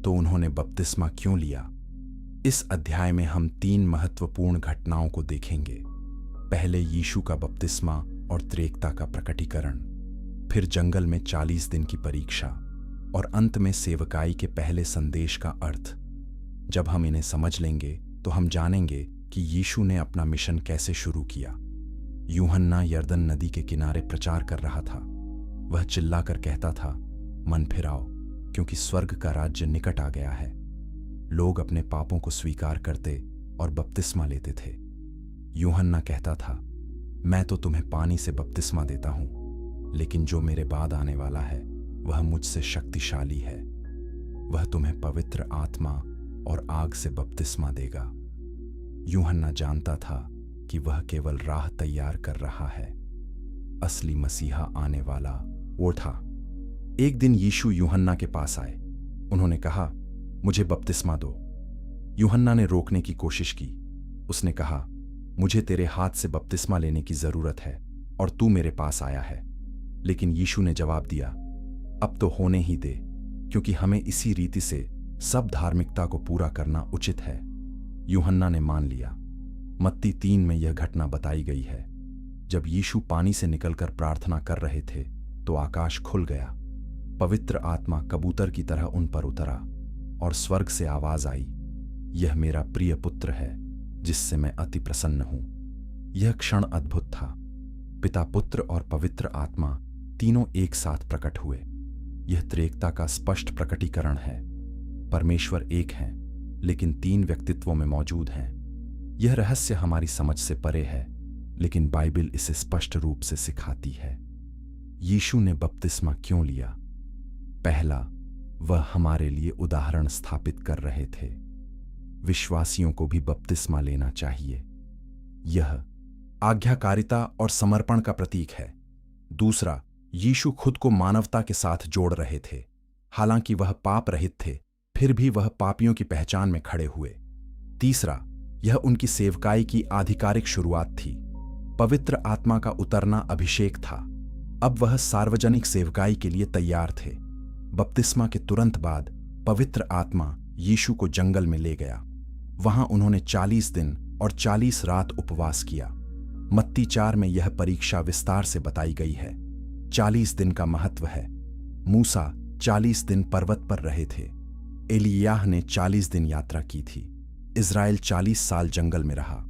तो उन्होंने बपतिस्मा क्यों लिया? इस अध्याय में हम 3 महत्वपूर्ण घटनाओं को देखेंगे। पहले यीशु का बपतिस्मा और त्रेकता का प्रकटीकरण, फिर जंगल में 40 दिन की परीक्षा, और अंत में सेवकाई के पहले संदेश का अर्थ। जब हम इन्हें समझ लेंगे तो हम जानेंगे कि यीशु ने अपना मिशन कैसे शुरू किया। यूहन्ना यरदन नदी के किनारे प्रचार कर रहा था। वह चिल्लाकर कहता था, मन फिराओ, क्योंकि स्वर्ग का राज्य निकट आ गया है। लोग अपने पापों को स्वीकार करते और बपतिस्मा लेते थे। यूहन्ना कहता था, मैं तो तुम्हें पानी से बपतिस्मा देता हूं, लेकिन जो मेरे बाद आने वाला है वह मुझसे शक्तिशाली है। वह तुम्हें पवित्र आत्मा और आग से बपतिस्मा देगा। यूहन्ना जानता था कि वह केवल राह तैयार कर रहा है। असली मसीहा आने वाला वो था। एक दिन यीशु यूहन्ना के पास आए। उन्होंने कहा, मुझे बपतिस्मा दो। यूहन्ना ने रोकने की कोशिश की। उसने कहा, मुझे तेरे हाथ से बपतिस्मा लेने की जरूरत है और तू मेरे पास आया है। लेकिन यीशु ने जवाब दिया, अब तो होने ही दे, क्योंकि हमें इसी रीति से सब धार्मिकता को पूरा करना उचित है। यूहन्ना ने मान लिया। मत्ती 3 में यह घटना बताई गई है। जब यीशु पानी से निकलकर प्रार्थना कर रहे थे तो आकाश खुल गया। पवित्र आत्मा कबूतर की तरह उन पर उतरा और स्वर्ग से आवाज आई, यह मेरा प्रिय पुत्र है जिससे मैं अति प्रसन्न हूं। यह क्षण अद्भुत था। पिता, पुत्र और पवित्र आत्मा तीनों एक साथ प्रकट हुए। यह त्रिएकता का स्पष्ट प्रकटीकरण है। परमेश्वर एक हैं, लेकिन 3 व्यक्तित्वों में मौजूद हैं। यह रहस्य हमारी समझ से परे है, लेकिन बाइबल इसे स्पष्ट रूप से सिखाती है। यीशु ने बपतिस्मा क्यों लिया? पहला, वह हमारे लिए उदाहरण स्थापित कर रहे थे। विश्वासियों को भी बपतिस्मा लेना चाहिए। यह आज्ञाकारिता और समर्पण का प्रतीक है। दूसरा, यीशु खुद को मानवता के साथ जोड़ रहे थे। हालांकि वह पाप रहित थे, फिर भी वह पापियों की पहचान में खड़े हुए। तीसरा, यह उनकी सेवकाई की आधिकारिक शुरुआत थी। पवित्र आत्मा का उतरना अभिषेक था। अब वह सार्वजनिक सेवकाई के लिए तैयार थे। बपतिस्मा के तुरंत बाद पवित्र आत्मा यीशु को जंगल में ले गया। वहां उन्होंने 40 दिन और 40 रात उपवास किया। मत्ती 4 में यह परीक्षा विस्तार से बताई गई है। 40 दिन का महत्व है। मूसा 40 दिन पर्वत पर रहे थे। एलियाह ने 40 दिन यात्रा की थी। इज़राइल 40 साल जंगल में रहा।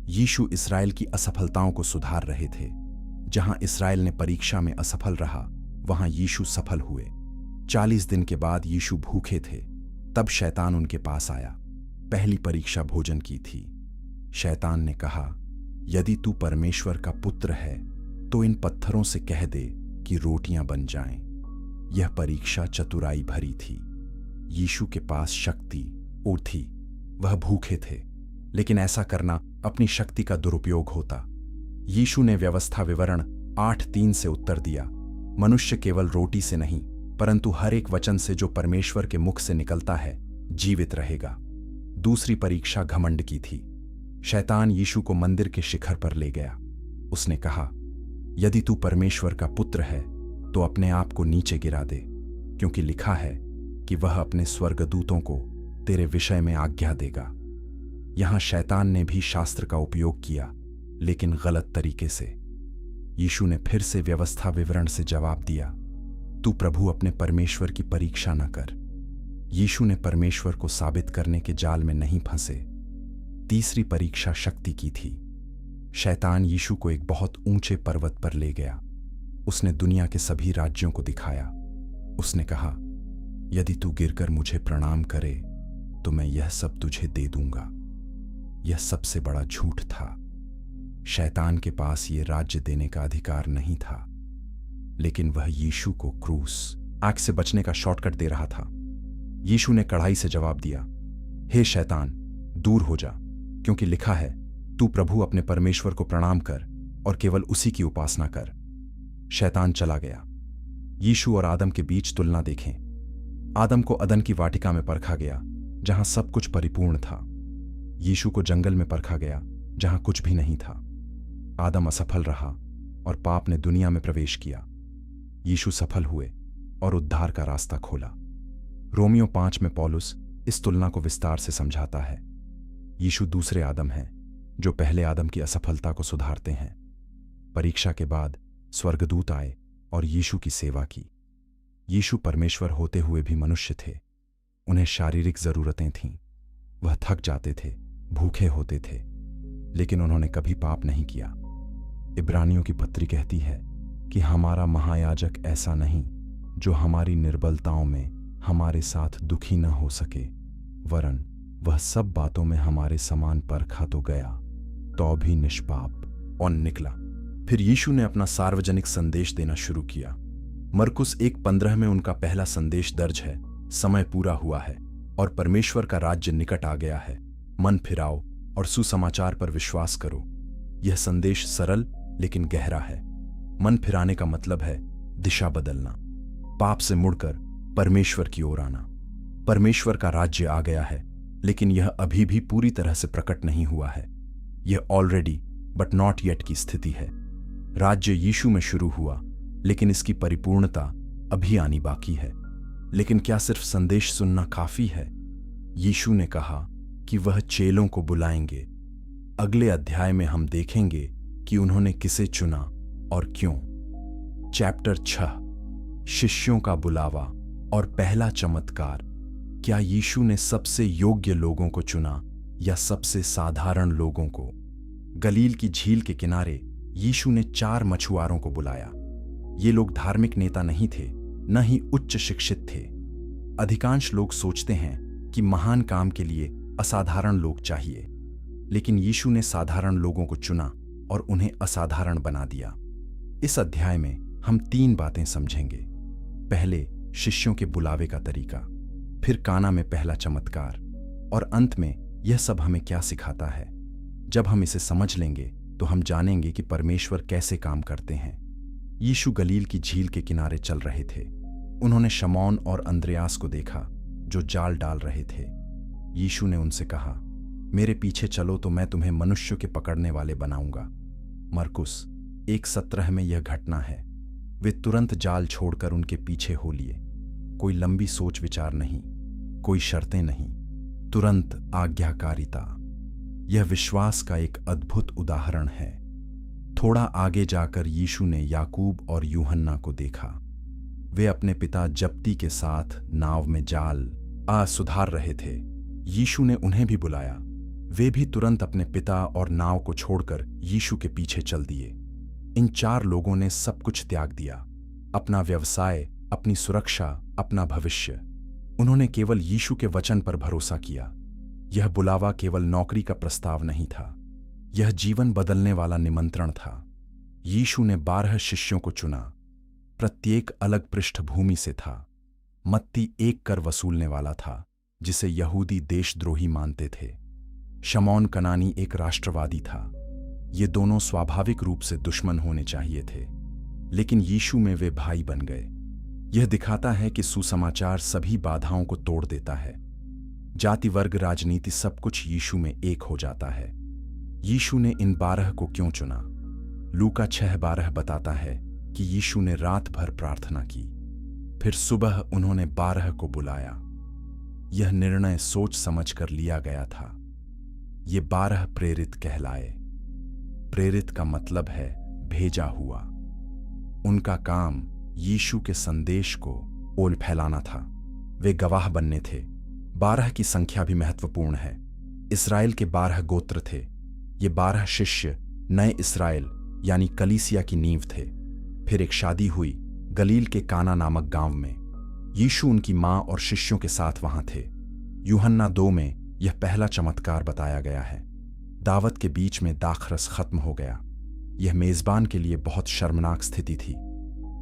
यीशु इज़राइल की असफलताओं को सुधार रहे थे। जहां इज़राइल ने परीक्षा में असफल रहा, वहां यीशु सफल हुए। 40 दिन के बाद यीशु भूखे थे। तब शैतान उनके पास आया। पहली परीक्षा भोजन की थी। शैतान ने कहा, यदि तू परमेश्वर का पुत्र है तो इन पत्थरों से कह दे कि रोटियां बन जाएं। यह परीक्षा चतुराई भरी थी। यीशु के पास शक्ति और थी। वह भूखे थे, लेकिन ऐसा करना अपनी शक्ति का दुरुपयोग होता। यीशु ने व्यवस्था विवरण 8:3 से उत्तर दिया, मनुष्य केवल रोटी से नहीं परंतु हर एक वचन से जो परमेश्वर के मुख से निकलता है जीवित रहेगा। दूसरी परीक्षा घमंड की थी। शैतान यीशु को मंदिर के शिखर पर ले गया। उसने कहा, यदि तू परमेश्वर का पुत्र है तो अपने आप को नीचे गिरा दे, क्योंकि लिखा है कि वह अपने स्वर्गदूतों को तेरे विषय में आज्ञा देगा। यहां शैतान ने भी शास्त्र का उपयोग किया, लेकिन गलत तरीके से। यीशु ने फिर से व्यवस्था विवरण से जवाब दिया, तू प्रभु अपने परमेश्वर की परीक्षा न कर। यीशु ने परमेश्वर को साबित करने के जाल में नहीं फंसे। तीसरी परीक्षा शक्ति की थी। शैतान यीशु को एक बहुत ऊंचे पर्वत पर ले गया। उसने दुनिया के सभी राज्यों को दिखाया। उसने कहा, यदि तू गिरकर मुझे प्रणाम करे तो मैं यह सब तुझे दे दूंगा। यह सबसे बड़ा झूठ था। शैतान के पास यह राज्य देने का अधिकार नहीं था, लेकिन वह यीशु को क्रूस आग से बचने का शॉर्टकट दे रहा था। यीशु ने कड़ाई से जवाब दिया, हे शैतान, दूर हो जा, क्योंकि लिखा है, तू प्रभु अपने परमेश्वर को प्रणाम कर और केवल उसी की उपासना कर। शैतान चला गया। यीशु और आदम के बीच तुलना देखें। आदम को अदन की वाटिका में परखा गया, जहां सब कुछ परिपूर्ण था। यीशु को जंगल में परखा गया, जहां कुछ भी नहीं था। आदम असफल रहा और पाप ने दुनिया में प्रवेश किया। यीशु सफल हुए और उद्धार का रास्ता खोला। रोमियो 5 में पौलुस इस तुलना को विस्तार से समझाता है। यीशु दूसरे आदम हैं, जो पहले आदम की असफलता को सुधारते हैं। परीक्षा के बाद स्वर्गदूत आए और यीशु की सेवा की। यीशु परमेश्वर होते हुए भी मनुष्य थे। उन्हें शारीरिक जरूरतें थीं। वह थक जाते थे, भूखे होते थे, लेकिन उन्होंने कभी पाप नहीं किया। इब्रानियों की पत्री कहती है कि हमारा महायाजक ऐसा नहीं जो हमारी निर्बलताओं में हमारे साथ दुखी न हो सके, वरन वह सब बातों में हमारे समान परखा तो गया, तो भी निष्पाप और निकला। फिर यीशु ने अपना सार्वजनिक संदेश देना शुरू किया। मरकुस 1:15 में उनका पहला संदेश दर्ज है, समय पूरा हुआ है और परमेश्वर का राज्य निकट आ गया है। मन फिराओ और सुसमाचार पर विश्वास करो। यह संदेश सरल लेकिन गहरा है। मन फिराने का मतलब है दिशा बदलना, पाप से मुड़कर परमेश्वर की ओर आना। परमेश्वर का राज्य आ गया है, लेकिन यह अभी भी पूरी तरह से प्रकट नहीं हुआ है। यह ऑलरेडी बट नॉट येट की स्थिति है। राज्य यीशु में शुरू हुआ, लेकिन इसकी परिपूर्णता अभी आनी बाकी है। लेकिन क्या सिर्फ संदेश सुनना काफी है? यीशु ने कहा कि वह चेलों को बुलाएंगे। अगले अध्याय में हम देखेंगे कि उन्होंने किसे चुना और क्यों। चैप्टर 6, शिष्यों का बुलावा और पहला चमत्कार। क्या यीशु ने सबसे योग्य लोगों को चुना या सबसे साधारण लोगों को? गलील की झील के किनारे यीशु ने 4 मछुआरों को बुलाया। ये लोग धार्मिक नेता नहीं थे, न ही उच्च शिक्षित थे। अधिकांश लोग सोचते हैं कि महान काम के लिए असाधारण लोग चाहिए, लेकिन यीशु ने साधारण लोगों को चुना और उन्हें असाधारण बना दिया। इस अध्याय में हम 3 बातें समझेंगे। पहले, शिष्यों के बुलावे का तरीका, फिर काना में पहला चमत्कार, और अंत में यह सब हमें क्या सिखाता है। जब हम इसे समझ लेंगे तो हम जानेंगे कि परमेश्वर कैसे काम करते हैं। यीशु गलील की झील के किनारे चल रहे थे। उन्होंने शमौन और अंद्रयास को देखा जो जाल डाल रहे थे। यीशु ने उनसे कहा, मेरे पीछे चलो तो मैं तुम्हें मनुष्यों के पकड़ने वाले बनाऊंगा। मरकुस 1:17 में यह घटना है। वे तुरंत जाल छोड़कर उनके पीछे हो लिए। कोई लंबी सोच विचार नहीं, कोई शर्तें नहीं, तुरंत आज्ञाकारिता। यह विश्वास का एक अद्भुत उदाहरण है। थोड़ा आगे जाकर यीशु ने याकूब और यूहन्ना को देखा। वे अपने पिता जब्दी के साथ नाव में जाल सुधार रहे थे। यीशु ने उन्हें भी बुलाया। वे भी तुरंत अपने पिता और नाव को छोड़कर यीशु के पीछे चल दिए। इन 4 लोगों ने सब कुछ त्याग दिया, अपना व्यवसाय, अपनी सुरक्षा, अपना भविष्य। उन्होंने केवल यीशु के वचन पर भरोसा किया। यह बुलावा केवल नौकरी का प्रस्ताव नहीं था, यह जीवन बदलने वाला निमंत्रण था। यीशु ने 12 शिष्यों को चुना। प्रत्येक अलग पृष्ठभूमि से था। मत्ती एक कर वसूलने वाला था जिसे यहूदी देशद्रोही मानते थे। शमौन कनानी एक राष्ट्रवादी था। ये दोनों स्वाभाविक रूप से दुश्मन होने चाहिए थे, लेकिन यीशु में वे भाई बन गए। यह दिखाता है कि सुसमाचार सभी बाधाओं को तोड़ देता है। जाति, वर्ग, राजनीति, सब कुछ यीशु में एक हो जाता है। यीशु ने इन 12 को क्यों चुना? लूका 6:12 बताता है कि यीशु ने रात भर प्रार्थना की, फिर सुबह उन्होंने 12 को बुलाया। यह निर्णय सोच समझकर लिया गया था। ये 12 प्रेरित कहलाए। प्रेरित का मतलब है भेजा हुआ। उनका काम यीशु के संदेश को ओल फैलाना था। वे गवाह बनने थे। 12 की संख्या भी महत्वपूर्ण है। इस्राएल के 12 गोत्र थे। ये 12 शिष्य नए इस्राएल यानी कलीसिया की नींव थे। फिर एक शादी हुई गलील के काना नामक गांव में। यीशु उनकी मां और शिष्यों के साथ वहां थे। यूहन्ना 2 में यह पहला चमत्कार बताया गया है। दावत के बीच में दाखरस खत्म हो गया। यह मेजबान के लिए बहुत शर्मनाक स्थिति थी।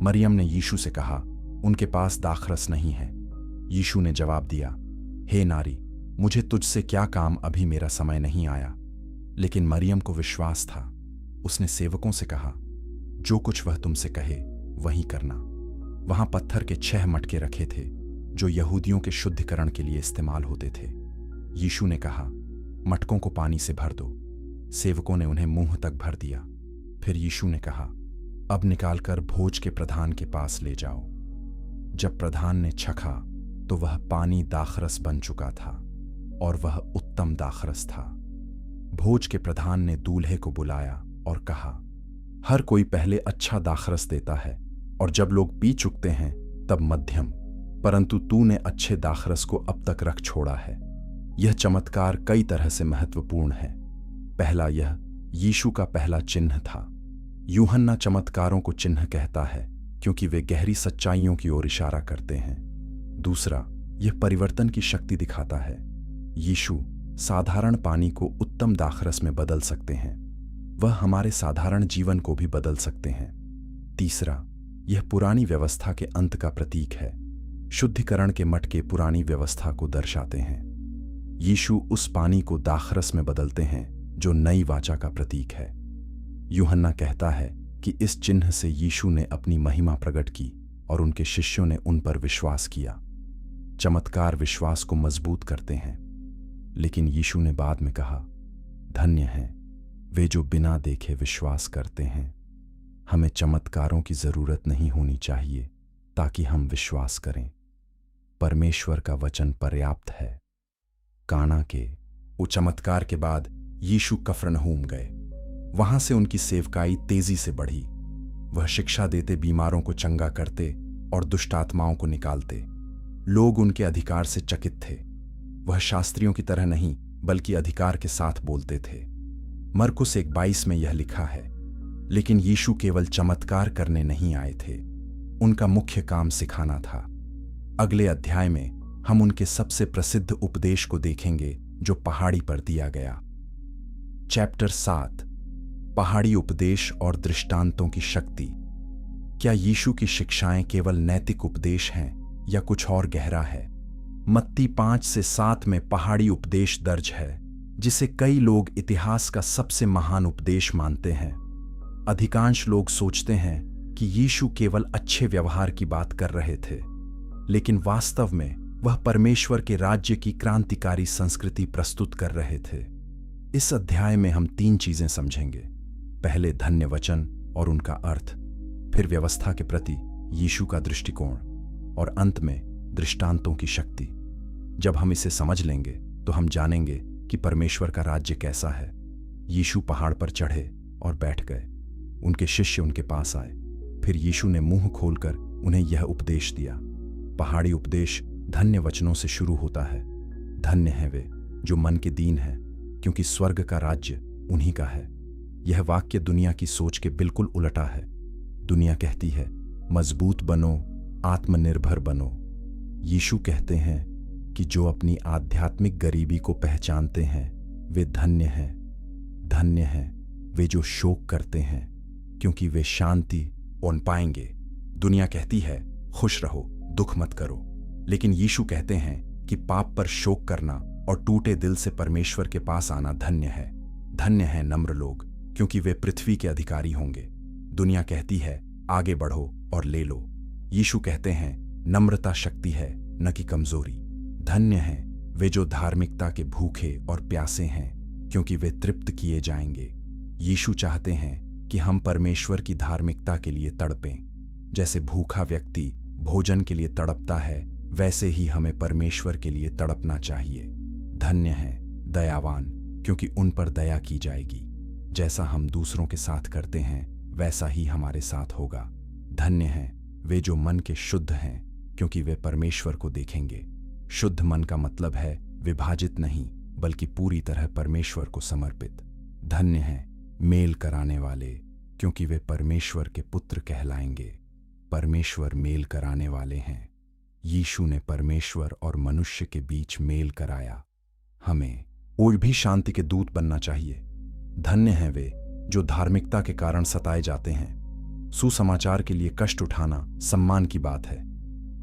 मरियम ने यीशु से कहा, उनके पास दाखरस नहीं है। यीशु ने जवाब दिया, हे नारी, मुझे तुझसे क्या काम, अभी मेरा समय नहीं आया। लेकिन मरियम को विश्वास था। उसने सेवकों से कहा, जो कुछ वह तुमसे कहे वही करना। वहां पत्थर के 6 मटके रखे थे जो यहूदियों के शुद्धिकरण के लिए इस्तेमाल होते थे। यीशु ने कहा, मटकों को पानी से भर दो। सेवकों ने उन्हें मुंह तक भर दिया। फिर यीशु ने कहा, अब निकालकर भोज के प्रधान के पास ले जाओ। जब प्रधान ने चखा तो वह पानी दाखरस बन चुका था और वह उत्तम दाखरस था। भोज के प्रधान ने दूल्हे को बुलाया और कहा, हर कोई पहले अच्छा दाखरस देता है और जब लोग पी चुकते हैं तब मध्यम, परंतु तूने अच्छे दाखरस को अब तक रख छोड़ा है। यह चमत्कार कई तरह से महत्वपूर्ण है। पहला, यह यीशु का पहला चिन्ह था। यूहन्ना चमत्कारों को चिन्ह कहता है क्योंकि वे गहरी सच्चाइयों की ओर इशारा करते हैं। दूसरा, यह परिवर्तन की शक्ति दिखाता है। यीशु साधारण पानी को उत्तम दाखरस में बदल सकते हैं। वह हमारे साधारण जीवन को भी बदल सकते हैं। तीसरा, यह पुरानी व्यवस्था के अंत का प्रतीक है। शुद्धिकरण के मटके पुरानी व्यवस्था को दर्शाते हैं। यीशु उस पानी को दाखरस में बदलते हैं जो नई वाचा का प्रतीक है। यूहन्ना कहता है कि इस चिन्ह से यीशु ने अपनी महिमा प्रकट की और उनके शिष्यों ने उन पर विश्वास किया। चमत्कार विश्वास को मजबूत करते हैं। लेकिन यीशु ने बाद में कहा, धन्य हैं वे जो बिना देखे विश्वास करते हैं। हमें चमत्कारों की जरूरत नहीं होनी चाहिए ताकि हम विश्वास करें। परमेश्वर का वचन पर्याप्त है। काना के उस चमत्कार के बाद यीशु कफरनहूम गए। वहां से उनकी सेवकाई तेजी से बढ़ी। वह शिक्षा देते, बीमारों को चंगा करते और दुष्ट आत्माओं को निकालते। लोग उनके अधिकार से चकित थे। वह शास्त्रियों की तरह नहीं बल्कि अधिकार के साथ बोलते थे। मरकुस 1:22 में यह लिखा है, लेकिन यीशु केवल चमत्कार करने नहीं आए थे, उनका मुख्य काम सिखाना था। अगले अध्याय में हम उनके सबसे प्रसिद्ध उपदेश को देखेंगे जो पहाड़ी पर दिया गया। चैप्टर 7, पहाड़ी उपदेश और दृष्टांतों की शक्ति। क्या यीशु की शिक्षाएं केवल नैतिक उपदेश हैं या कुछ और गहरा है? मत्ती 5 से 7 में पहाड़ी उपदेश दर्ज है, जिसे कई लोग इतिहास का सबसे महान उपदेश मानते हैं। अधिकांश लोग सोचते हैं कि यीशु केवल अच्छे व्यवहार की बात कर रहे थे, लेकिन वास्तव में वह परमेश्वर के राज्य की क्रांतिकारी संस्कृति प्रस्तुत कर रहे थे। इस अध्याय में हम 3 चीजें समझेंगे। पहले धन्य वचन और उनका अर्थ, फिर व्यवस्था के प्रति यीशु का दृष्टिकोण, और अंत में दृष्टांतों की शक्ति। जब हम इसे समझ लेंगे तो हम जानेंगे कि परमेश्वर का राज्य कैसा है। यीशु पहाड़ पर चढ़े और बैठ गए। उनके शिष्य उनके पास आए। फिर यीशु ने मुंह खोलकर उन्हें यह उपदेश दिया। पहाड़ी उपदेश धन्य वचनों से शुरू होता है। धन्य हैं वे जो मन के दीन हैं, क्योंकि स्वर्ग का राज्य उन्हीं का है। यह वाक्य दुनिया की सोच के बिल्कुल उलटा है। दुनिया कहती है मजबूत बनो, आत्मनिर्भर बनो। यीशु कहते हैं कि जो अपनी आध्यात्मिक गरीबी को पहचानते हैं वे धन्य हैं। धन्य हैं वे जो शोक करते हैं, क्योंकि वे शांति पाएंगे। दुनिया कहती है खुश रहो, दुख मत करो, लेकिन यीशु कहते हैं कि पाप पर शोक करना और टूटे दिल से परमेश्वर के पास आना धन्य है। धन्य है नम्र लोग, क्योंकि वे पृथ्वी के अधिकारी होंगे। दुनिया कहती है आगे बढ़ो और ले लो। यीशु कहते हैं नम्रता शक्ति है, न कि कमजोरी। धन्य हैं वे जो धार्मिकता के भूखे और प्यासे हैं, क्योंकि वे तृप्त किए जाएंगे। यीशु चाहते हैं कि हम परमेश्वर की धार्मिकता के लिए तड़पें। जैसे भूखा व्यक्ति भोजन के लिए तड़पता है, वैसे ही हमें परमेश्वर के लिए तड़पना चाहिए। धन्य हैं दयावान, क्योंकि उन पर दया की जाएगी। जैसा हम दूसरों के साथ करते हैं वैसा ही हमारे साथ होगा। धन्य हैं वे जो मन के शुद्ध हैं, क्योंकि वे परमेश्वर को देखेंगे। शुद्ध मन का मतलब है विभाजित नहीं, बल्कि पूरी तरह परमेश्वर को समर्पित। धन्य हैं मेल कराने वाले, क्योंकि वे परमेश्वर के पुत्र कहलाएंगे। परमेश्वर मेल कराने वाले हैं। यीशु ने परमेश्वर और मनुष्य के बीच मेल कराया। हमें और भी शांति के दूत बनना चाहिए। धन्य हैं वे जो धार्मिकता के कारण सताए जाते हैं। सुसमाचार के लिए कष्ट उठाना सम्मान की बात है।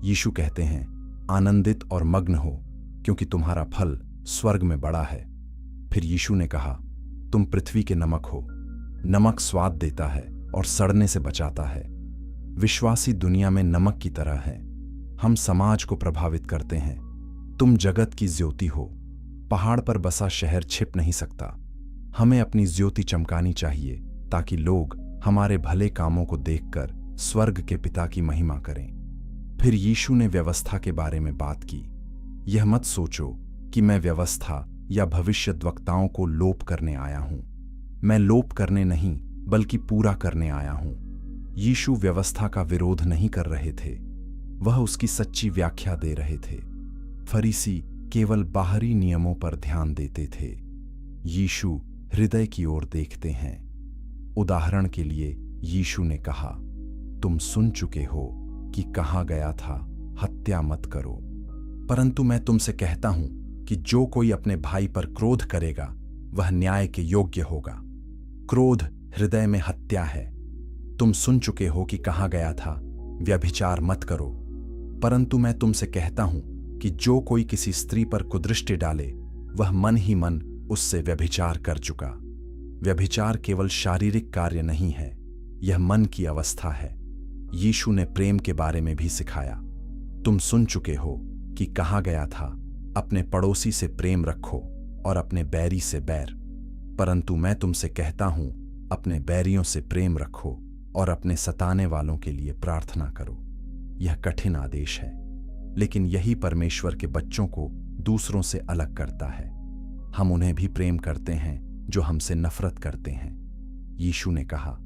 यीशु कहते हैं आनंदित और मग्न हो, क्योंकि तुम्हारा फल स्वर्ग में बड़ा है। फिर यीशु ने कहा तुम पृथ्वी के नमक हो। नमक स्वाद देता है और सड़ने से बचाता है। विश्वासी दुनिया में नमक की तरह है। हम समाज को प्रभावित करते हैं। तुम जगत की ज्योति हो। पहाड़ पर बसा शहर छिप नहीं सकता। हमें अपनी ज्योति चमकानी चाहिए, ताकि लोग हमारे भले कामों को देखकर स्वर्ग के पिता की महिमा करें। फिर यीशु ने व्यवस्था के बारे में बात की। यह मत सोचो कि मैं व्यवस्था या भविष्यद्वक्ताओं को लोप करने आया हूं। मैं लोप करने नहीं, बल्कि पूरा करने आया हूं। यीशु व्यवस्था का विरोध नहीं कर रहे थे, वह उसकी सच्ची व्याख्या दे रहे थे। फरीसी केवल बाहरी नियमों पर ध्यान देते थे। यीशु हृदय की ओर देखते हैं। उदाहरण के लिए यीशु ने कहा तुम सुन चुके हो कि कहा गया था हत्या मत करो, परंतु मैं तुमसे कहता हूं कि जो कोई अपने भाई पर क्रोध करेगा वह न्याय के योग्य होगा। क्रोध हृदय में हत्या है। तुम सुन चुके हो कि कहा गया था व्यभिचार मत करो, परंतु मैं तुमसे कहता हूं कि जो कोई किसी स्त्री पर कुदृष्टि डाले वह मन ही मन उससे व्यभिचार कर चुका। व्यभिचार केवल शारीरिक कार्य नहीं है, यह मन की अवस्था है। यीशु ने प्रेम के बारे में भी सिखाया। तुम सुन चुके हो कि कहा गया था अपने पड़ोसी से प्रेम रखो और अपने बैरी से बैर, परंतु मैं तुमसे कहता हूं अपने बैरियों से प्रेम रखो और अपने सताने वालों के लिए प्रार्थना करो। यह कठिन आदेश है, लेकिन यही परमेश्वर के बच्चों को दूसरों से अलग करता है। हम उन्हें भी प्रेम करते हैं जो हमसे नफरत करते हैं। यीशु ने कहा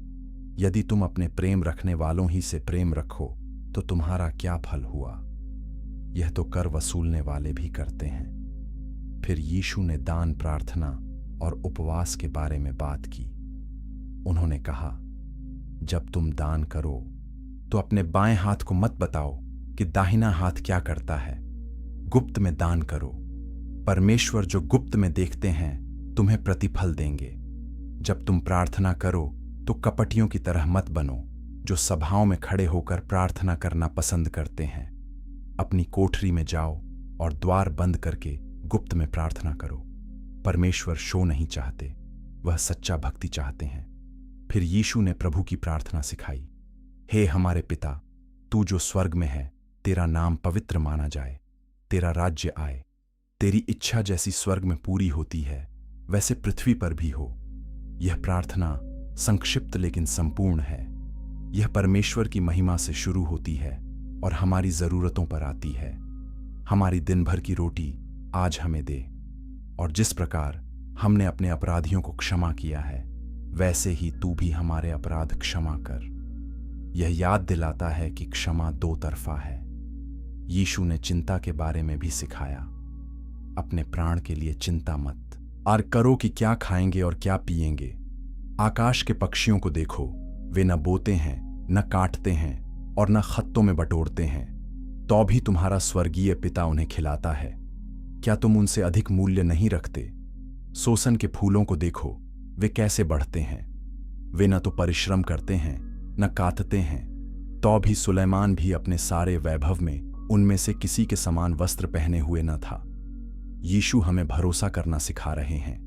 यदि तुम अपने प्रेम रखने वालों ही से प्रेम रखो तो तुम्हारा क्या फल हुआ? यह तो कर वसूलने वाले भी करते हैं। फिर यीशु ने दान, प्रार्थना और उपवास के बारे में बात की। उन्होंने कहा जब तुम दान करो तो अपने बाएं हाथ को मत बताओ कि दाहिना हाथ क्या करता है। गुप्त में दान करो। परमेश्वर जो गुप्त में देखते हैं तुम्हें प्रतिफल देंगे। जब तुम प्रार्थना करो तो कपटियों की तरह मत बनो, जो सभाओं में खड़े होकर प्रार्थना करना पसंद करते हैं। अपनी कोठरी में जाओ और द्वार बंद करके गुप्त में प्रार्थना करो। परमेश्वर शो नहीं चाहते, वह सच्चा भक्ति चाहते हैं। फिर यीशु ने प्रभु की प्रार्थना सिखाई। हे हमारे पिता, तू जो स्वर्ग में है, तेरा नाम पवित्र माना जाए, तेरा राज्य आए, तेरी इच्छा जैसी स्वर्ग में पूरी होती है वैसे पृथ्वी पर भी हो। यह प्रार्थना संक्षिप्त लेकिन संपूर्ण है। यह परमेश्वर की महिमा से शुरू होती है और हमारी जरूरतों पर आती है। हमारी दिन भर की रोटी आज हमें दे, और जिस प्रकार हमने अपने अपराधियों को क्षमा किया है वैसे ही तू भी हमारे अपराध क्षमा कर। यह याद दिलाता है कि क्षमा दो तरफा है। यीशु ने चिंता के बारे में भी सिखाया। अपने प्राण के लिए चिंता मत और करो कि क्या खाएंगे और क्या पिएंगे। आकाश के पक्षियों को देखो, वे न बोते हैं, न काटते हैं और न खत्तों में बटोरते हैं, तो भी तुम्हारा स्वर्गीय पिता उन्हें खिलाता है। क्या तुम उनसे अधिक मूल्य नहीं रखते? सोसन के फूलों को देखो, वे कैसे बढ़ते हैं। वे न तो परिश्रम करते हैं न कातते हैं, तो भी सुलेमान भी अपने सारे वैभव में उनमें से किसी के समान वस्त्र पहने हुए न था। यीशु हमें भरोसा करना सिखा रहे हैं।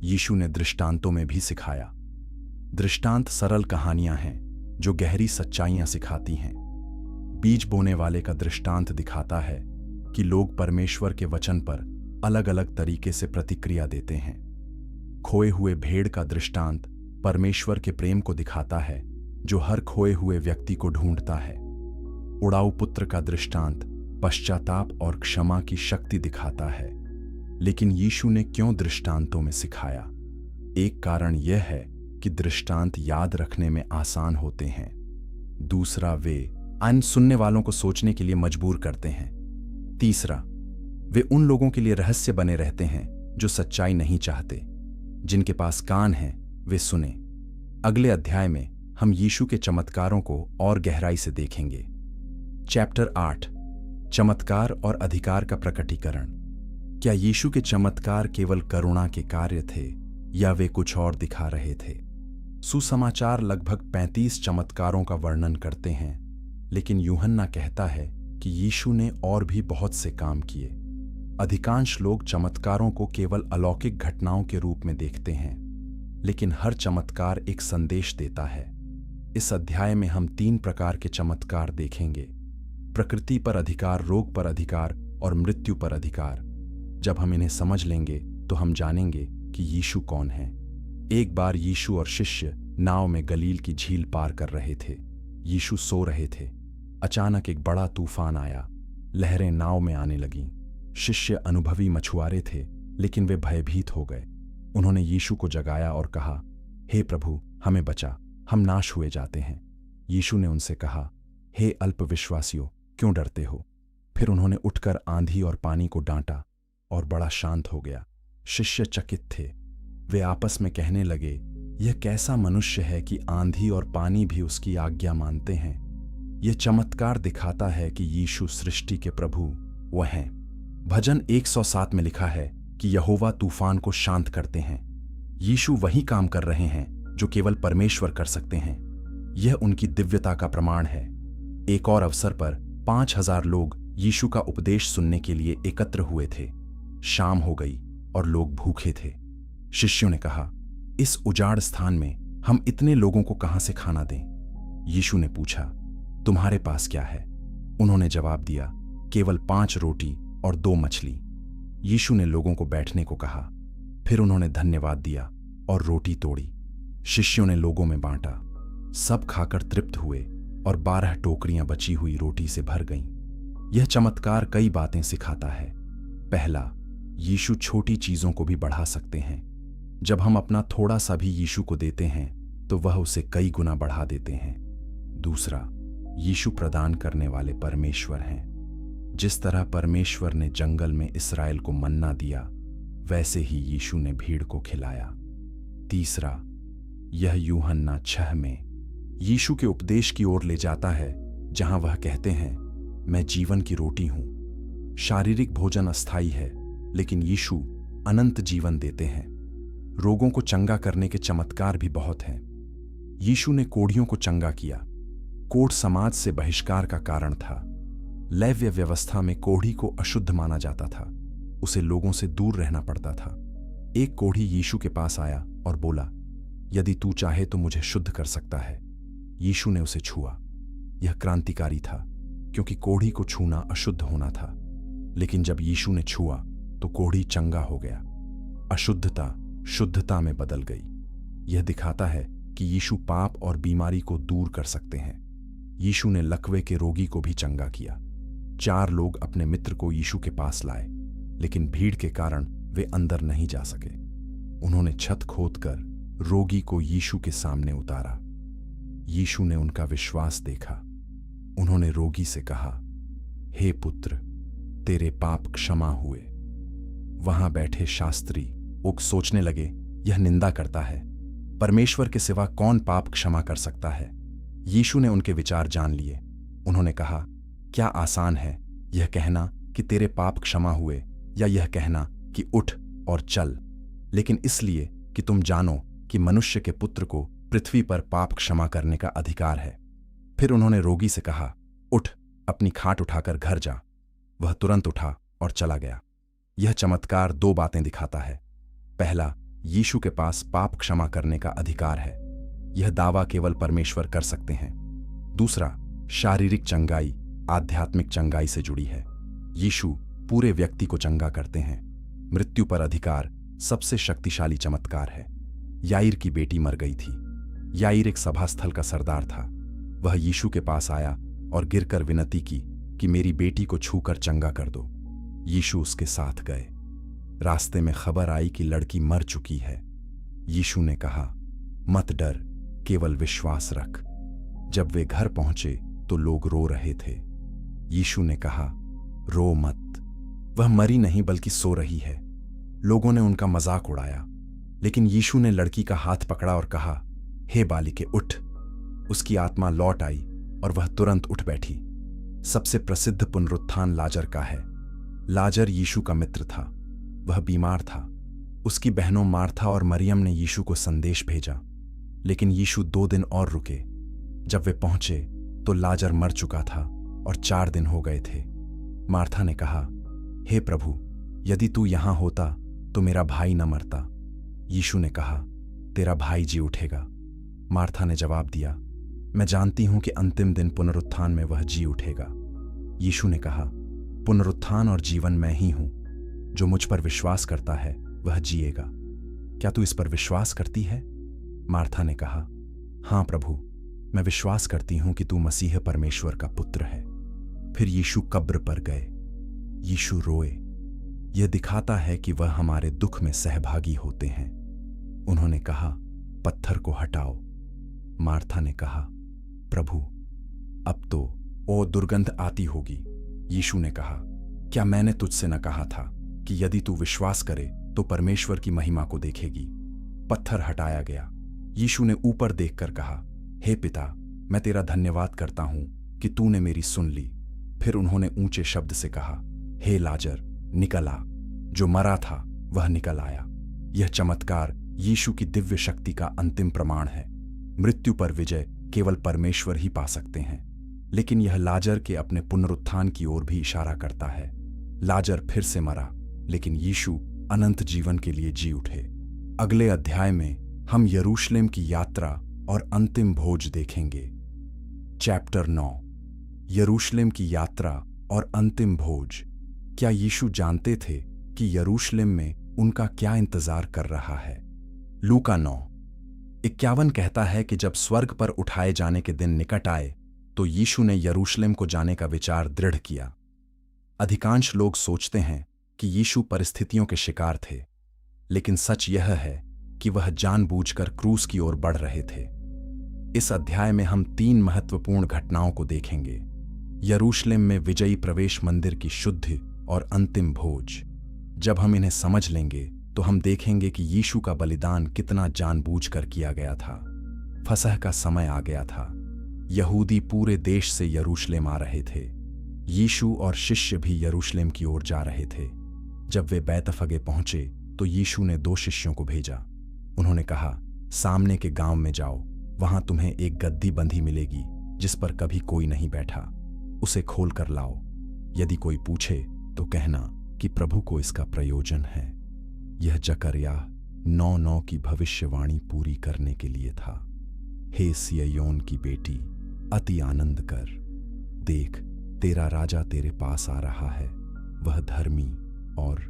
यीशु ने दृष्टांतों में भी सिखाया। दृष्टांत सरल कहानियां हैं जो गहरी सच्चाइयां सिखाती हैं। बीज बोने वाले का दृष्टांत दिखाता है कि लोग परमेश्वर के वचन पर अलग अलग तरीके से प्रतिक्रिया देते हैं। खोए हुए भेड़ का दृष्टांत परमेश्वर के प्रेम को दिखाता है जो हर खोए हुए व्यक्ति को ढूंढता है। उड़ाऊ पुत्र का दृष्टांत पश्चाताप और क्षमा की शक्ति दिखाता है। लेकिन यीशु ने क्यों दृष्टांतों में सिखाया? एक कारण यह है कि दृष्टांत याद रखने में आसान होते हैं। दूसरा, वे अन्य सुनने वालों को सोचने के लिए मजबूर करते हैं। तीसरा, वे उन लोगों के लिए रहस्य बने रहते हैं जो सच्चाई नहीं चाहते। जिनके पास कान हैं वे सुने। अगले अध्याय में हम यीशु के चमत्कारों को और गहराई से देखेंगे। चैप्टर 8, चमत्कार और अधिकार का प्रकटीकरण। क्या यीशु के चमत्कार केवल करुणा के कार्य थे या वे कुछ और दिखा रहे थे? सुसमाचार लगभग 35 चमत्कारों का वर्णन करते हैं, लेकिन यूहन्ना कहता है कि यीशु ने और भी बहुत से काम किए। अधिकांश लोग चमत्कारों को केवल अलौकिक घटनाओं के रूप में देखते हैं, लेकिन हर चमत्कार एक संदेश देता है। इस अध्याय में हम 3 प्रकार के चमत्कार देखेंगे: प्रकृति पर अधिकार, रोग पर अधिकार और मृत्यु पर अधिकार। जब हम इन्हें समझ लेंगे तो हम जानेंगे कि यीशु कौन है। एक बार यीशु और शिष्य नाव में गलील की झील पार कर रहे थे। यीशु सो रहे थे। अचानक एक बड़ा तूफान आया। लहरें नाव में आने लगीं। शिष्य अनुभवी मछुआरे थे, लेकिन वे भयभीत हो गए। उन्होंने यीशु को जगाया और कहा, हे प्रभु, हमें बचा, हम नाश हुए जाते हैं। यीशु ने उनसे कहा, हे अल्पविश्वासियों, क्यों डरते हो? फिर उन्होंने उठकर आंधी और पानी को डांटा और बड़ा शांत हो गया। शिष्य चकित थे। वे आपस में कहने लगे, यह कैसा मनुष्य है कि आंधी और पानी भी उसकी आज्ञा मानते हैं। यह चमत्कार दिखाता है कि यीशु सृष्टि के प्रभु वह हैं। भजन 107 में लिखा है कि यहोवा तूफान को शांत करते हैं। यीशु वही काम कर रहे हैं जो केवल परमेश्वर कर सकते हैं। यह उनकी दिव्यता का प्रमाण है। एक और अवसर पर 5000 लोग यीशु का उपदेश सुनने के लिए एकत्र हुए थे। शाम हो गई और लोग भूखे थे। शिष्यों ने कहा, इस उजाड़ स्थान में हम इतने लोगों को कहां से खाना दें? यीशु ने पूछा, तुम्हारे पास क्या है? उन्होंने जवाब दिया, केवल 5 रोटी और 2 मछली। यीशु ने लोगों को बैठने को कहा। फिर उन्होंने धन्यवाद दिया और रोटी तोड़ी। शिष्यों ने लोगों में बांटा। सब खाकर तृप्त हुए और 12 टोकरियां बची हुई रोटी से भर गईं। यह चमत्कार कई बातें सिखाता है। पहला, यीशु छोटी चीजों को भी बढ़ा सकते हैं। जब हम अपना थोड़ा सा भी यीशु को देते हैं तो वह उसे कई गुना बढ़ा देते हैं। दूसरा, यीशु प्रदान करने वाले परमेश्वर हैं। जिस तरह परमेश्वर ने जंगल में इस्राएल को मन्ना दिया, वैसे ही यीशु ने भीड़ को खिलाया। तीसरा, यह यूहन्ना 6 में यीशु के उपदेश की ओर ले जाता है, जहां वह कहते हैं, मैं जीवन की रोटी हूं। शारीरिक भोजन अस्थायी है, लेकिन यीशु अनंत जीवन देते हैं। रोगों को चंगा करने के चमत्कार भी बहुत हैं। यीशु ने कोढ़ियों को चंगा किया। कोढ़ समाज से बहिष्कार का कारण था। लैव्य व्यवस्था में कोढ़ी को अशुद्ध माना जाता था। उसे लोगों से दूर रहना पड़ता था। एक कोढ़ी यीशु के पास आया और बोला, यदि तू चाहे तो मुझे शुद्ध कर सकता है। यीशु ने उसे छुआ। यह क्रांतिकारी था, क्योंकि कोढ़ी को छूना अशुद्ध होना था। लेकिन जब यीशु ने छुआ तो कोढ़ी चंगा हो गया। अशुद्धता शुद्धता में बदल गई। यह दिखाता है कि यीशु पाप और बीमारी को दूर कर सकते हैं। यीशु ने लकवे के रोगी को भी चंगा किया। 4 लोग अपने मित्र को यीशु के पास लाए, लेकिन भीड़ के कारण वे अंदर नहीं जा सके। उन्होंने छत खोदकर रोगी को यीशु के सामने उतारा। यीशु ने उनका विश्वास देखा। उन्होंने रोगी से कहा, हे पुत्र, तेरे पाप क्षमा हुए। वहां बैठे शास्त्री सोचने लगे, यह निंदा करता है। परमेश्वर के सिवा कौन पाप क्षमा कर सकता है? यीशु ने उनके विचार जान लिए। उन्होंने कहा, क्या आसान है यह कहना कि तेरे पाप क्षमा हुए, या यह कहना कि उठ और चल? लेकिन इसलिए कि तुम जानो कि मनुष्य के पुत्र को पृथ्वी पर पाप क्षमा करने का अधिकार है। फिर उन्होंने रोगी से कहा, उठ, अपनी खाट उठाकर घर जा। वह तुरंत उठा और चला गया। यह चमत्कार 2 बातें दिखाता है। पहला, यीशु के पास पाप क्षमा करने का अधिकार है। यह दावा केवल परमेश्वर कर सकते हैं। दूसरा, शारीरिक चंगाई आध्यात्मिक चंगाई से जुड़ी है। यीशु पूरे व्यक्ति को चंगा करते हैं। मृत्यु पर अधिकार सबसे शक्तिशाली चमत्कार है। याईर की बेटी मर गई थी। याईर एक सभास्थल का सरदार था। वह यीशु के पास आया और गिरकर विनती की कि मेरी बेटी को छूकर चंगा कर दो। यीशु उसके साथ गए। रास्ते में खबर आई कि लड़की मर चुकी है। यीशु ने कहा, मत डर, केवल विश्वास रख। जब वे घर पहुंचे तो लोग रो रहे थे। यीशु ने कहा, रो मत, वह मरी नहीं बल्कि सो रही है। लोगों ने उनका मजाक उड़ाया, लेकिन यीशु ने लड़की का हाथ पकड़ा और कहा, हे बालिके, उठ। उसकी आत्मा लौट आई और वह तुरंत उठ बैठी। सबसे प्रसिद्ध पुनरुत्थान लाजर का है। लाजर यीशु का मित्र था। वह बीमार था। उसकी बहनों मार्था और मरियम ने यीशु को संदेश भेजा, लेकिन यीशु 2 दिन और रुके। जब वे पहुंचे तो लाजर मर चुका था और 4 दिन हो गए थे। मार्था ने कहा, हे प्रभु, यदि तू यहां होता तो मेरा भाई न मरता। यीशु ने कहा, तेरा भाई जी उठेगा। मार्था ने जवाब दिया, मैं जानती हूं कि अंतिम दिन पुनरुत्थान में वह जी उठेगा। यीशु ने कहा, पुनरुत्थान और जीवन मैं ही हूं। जो मुझ पर विश्वास करता है वह जिएगा। क्या तू इस पर विश्वास करती है? मार्था ने कहा, हां प्रभु, मैं विश्वास करती हूं कि तू मसीह परमेश्वर का पुत्र है। फिर यीशु कब्र पर गए। यीशु रोए। यह दिखाता है कि वह हमारे दुख में सहभागी होते हैं। उन्होंने कहा, पत्थर को हटाओ। मार्था ने कहा, प्रभु, अब तो दुर्गंध आती होगी। यीशु ने कहा, क्या मैंने तुझसे न कहा था कि यदि तू विश्वास करे तो परमेश्वर की महिमा को देखेगी? पत्थर हटाया गया। यीशु ने ऊपर देखकर कहा, हे पिता, मैं तेरा धन्यवाद करता हूं कि तूने मेरी सुन ली। फिर उन्होंने ऊंचे शब्द से कहा, हे लाजर, निकल आ। जो मरा था वह निकल आया। यह चमत्कार यीशु की दिव्य शक्ति का अंतिम प्रमाण है। मृत्यु पर विजय केवल परमेश्वर ही पा सकते हैं। लेकिन यह लाजर के अपने पुनरुत्थान की ओर भी इशारा करता है। लाजर फिर से मरा, लेकिन यीशु अनंत जीवन के लिए जी उठे। अगले अध्याय में हम यरूशलेम की यात्रा और अंतिम भोज देखेंगे। चैप्टर 9, यरूशलेम की यात्रा और अंतिम भोज। क्या यीशु जानते थे कि यरूशलेम में उनका क्या इंतजार कर रहा है? लूका 9:51 कहता है कि जब स्वर्ग पर उठाए जाने के दिन निकट आए तो यीशु ने यरूशलेम को जाने का विचार दृढ़ किया। अधिकांश लोग सोचते हैं कि यीशु परिस्थितियों के शिकार थे, लेकिन सच यह है कि वह जानबूझकर क्रूस की ओर बढ़ रहे थे। इस अध्याय में हम 3 महत्वपूर्ण घटनाओं को देखेंगे। यरूशलेम में विजयी प्रवेश मंदिर की शुद्धि और अंतिम भोज। जब हम इन्हें समझ लेंगे तो हम देखेंगे कि यीशु का बलिदान कितना जानबूझकर किया गया था। फसह का समय आ गया था। यहूदी पूरे देश से यरूशलेम आ रहे थे। यीशु और शिष्य भी यरूशलेम की ओर जा रहे थे। जब वे बैतफगे पहुंचे तो यीशु ने 2 शिष्यों को भेजा। उन्होंने कहा, सामने के गांव में जाओ, वहां तुम्हें एक गद्दी बंधी मिलेगी जिस पर कभी कोई नहीं बैठा। उसे खोल कर लाओ। यदि कोई पूछे तो कहना कि प्रभु को इसका प्रयोजन है। यह जकर्याह 9:9 की भविष्यवाणी पूरी करने के लिए था। हे सिय्योन की बेटी, अति आनंद कर। देख, तेरा राजा तेरे पास आ रहा है, वह धर्मी और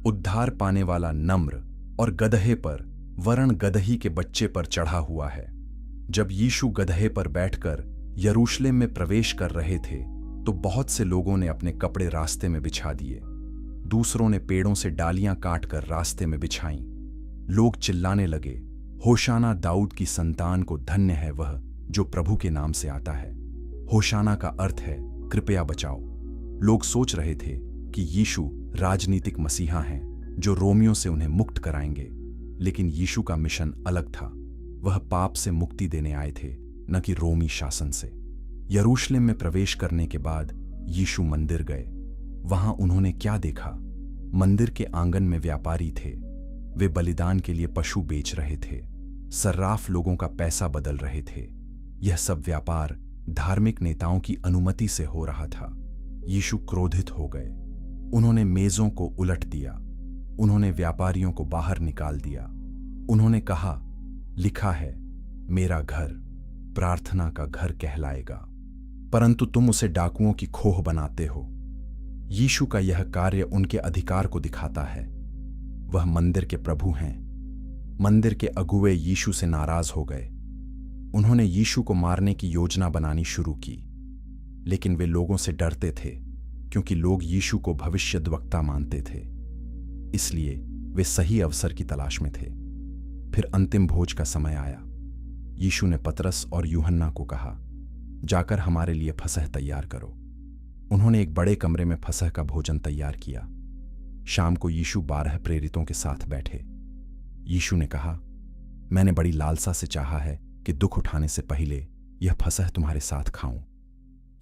उद्धार पाने वाला, नम्र और गदहे पर, वरण गदही के बच्चे पर चढ़ा हुआ है। जब यीशु गदहे पर बैठकर यरूशलेम में प्रवेश कर रहे थे तो बहुत से लोगों ने अपने कपड़े रास्ते में बिछा दिए। दूसरों ने पेड़ों से डालियां काटकर रास्ते में बिछाईं। लोग चिल्लाने लगे, होशाना दाऊद की संतान को, धन्य है वह जो प्रभु के नाम से आता है। होशाना का अर्थ है कृपया बचाओ। लोग सोच रहे थे कि यीशु राजनीतिक मसीहा हैं जो रोमियों से उन्हें मुक्त कराएंगे, लेकिन यीशु का मिशन अलग था। वह पाप से मुक्ति देने आए थे, न कि रोमी शासन से। यरूशलेम में प्रवेश करने के बाद यीशु मंदिर गए। वहां उन्होंने क्या देखा? मंदिर के आंगन में व्यापारी थे। वे बलिदान के लिए पशु बेच रहे थे, सर्राफ लोगों का पैसा बदल रहे थे। यह सब व्यापार धार्मिक नेताओं की अनुमति से हो रहा था। यीशु क्रोधित हो गए। उन्होंने मेजों को उलट दिया। उन्होंने व्यापारियों को बाहर निकाल दिया। उन्होंने कहा, लिखा है, मेरा घर प्रार्थना का घर कहलाएगा, परंतु तुम उसे डाकुओं की खोह बनाते हो। यीशु का यह कार्य उनके अधिकार को दिखाता है। वह मंदिर के प्रभु हैं। मंदिर के अगुवे यीशु से नाराज हो गए। उन्होंने यीशु को मारने की योजना बनानी शुरू की, लेकिन वे लोगों से डरते थे क्योंकि लोग यीशु को भविष्यद्वक्ता मानते थे। इसलिए वे सही अवसर की तलाश में थे। फिर अंतिम भोज का समय आया। यीशु ने पतरस और यूहन्ना को कहा, जाकर हमारे लिए फसह तैयार करो। उन्होंने एक बड़े कमरे में फसह का भोजन तैयार किया। शाम को यीशु 12 प्रेरितों के साथ बैठे। यीशु ने कहा, मैंने बड़ी लालसा से चाहा है कि दुख उठाने से पहले यह फसह तुम्हारे साथ खाऊं।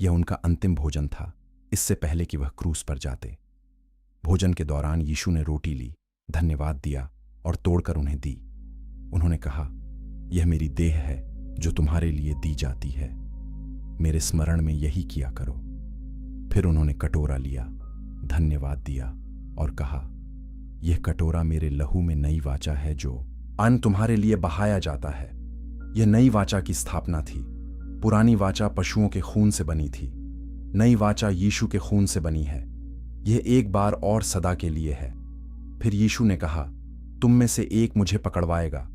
यह उनका अंतिम भोजन था, इससे पहले कि वह क्रूस पर जाते। भोजन के दौरान यीशु ने रोटी ली, धन्यवाद दिया और तोड़कर उन्हें दी। उन्होंने कहा, यह मेरी देह है जो तुम्हारे लिए दी जाती है। मेरे स्मरण में यही किया करो। फिर उन्होंने कटोरा लिया, धन्यवाद दिया और कहा, यह कटोरा मेरे लहू में नई वाचा है जो अन्न तुम्हारे लिए बहाया जाता है। यह नई वाचा की स्थापना थी। पुरानी वाचा पशुओं के खून से बनी थी। नई वाचा यीशु के खून से बनी है। यह एक बार और सदा के लिए है। फिर यीशु ने कहा, तुम में से एक मुझे पकड़वाएगा।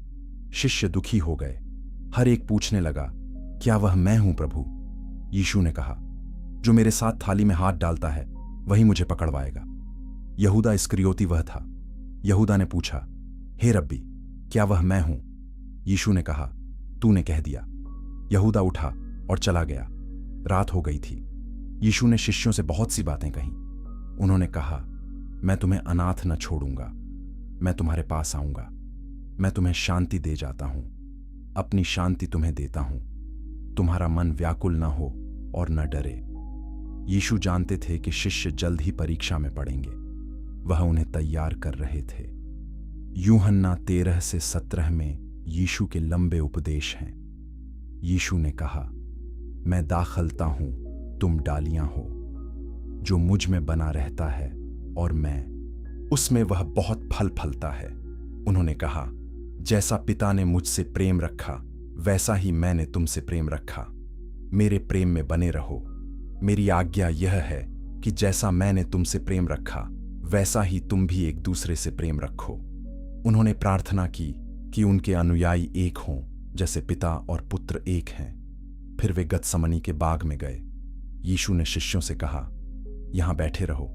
शिष्य दुखी हो गए। हर एक पूछने लगा, क्या वह मैं हूं प्रभु? यीशु ने कहा, जो मेरे साथ थाली में हाथ डालता है वही मुझे पकड़वाएगा। यहूदा इस्करियोती वह था। यहूदा ने पूछा, हे रब्बी, क्या वह मैं हूं? यीशु ने कहा, तूने कह दिया। यहूदा उठा और चला गया। रात हो गई थी। यीशु ने शिष्यों से बहुत सी बातें कहीं। उन्होंने कहा, मैं तुम्हें अनाथ न छोड़ूंगा, मैं तुम्हारे पास आऊंगा। मैं तुम्हें शांति दे जाता हूं, अपनी शांति तुम्हें देता हूं। तुम्हारा मन व्याकुल न हो और न डरे। यीशु जानते थे कि शिष्य जल्द ही परीक्षा में पड़ेंगे। वह उन्हें तैयार कर रहे थे। यूहन्ना 13 से 17 में यीशु के लंबे उपदेश हैं। यीशु ने कहा, मैं दाखलता हूं, तुम डालियां हो। जो मुझ में बना रहता है और मैं उसमें, वह बहुत फल फलता है। उन्होंने कहा, जैसा पिता ने मुझसे प्रेम रखा वैसा ही मैंने तुमसे प्रेम रखा। मेरे प्रेम में बने रहो। मेरी आज्ञा यह है कि जैसा मैंने तुमसे प्रेम रखा वैसा ही तुम भी एक दूसरे से प्रेम रखो। उन्होंने प्रार्थना की कि उनके अनुयायी एक हों जैसे पिता और पुत्र एक हैं। फिर वे गतसमनी के बाग में गए। यीशु ने शिष्यों से कहा, यहां बैठे रहो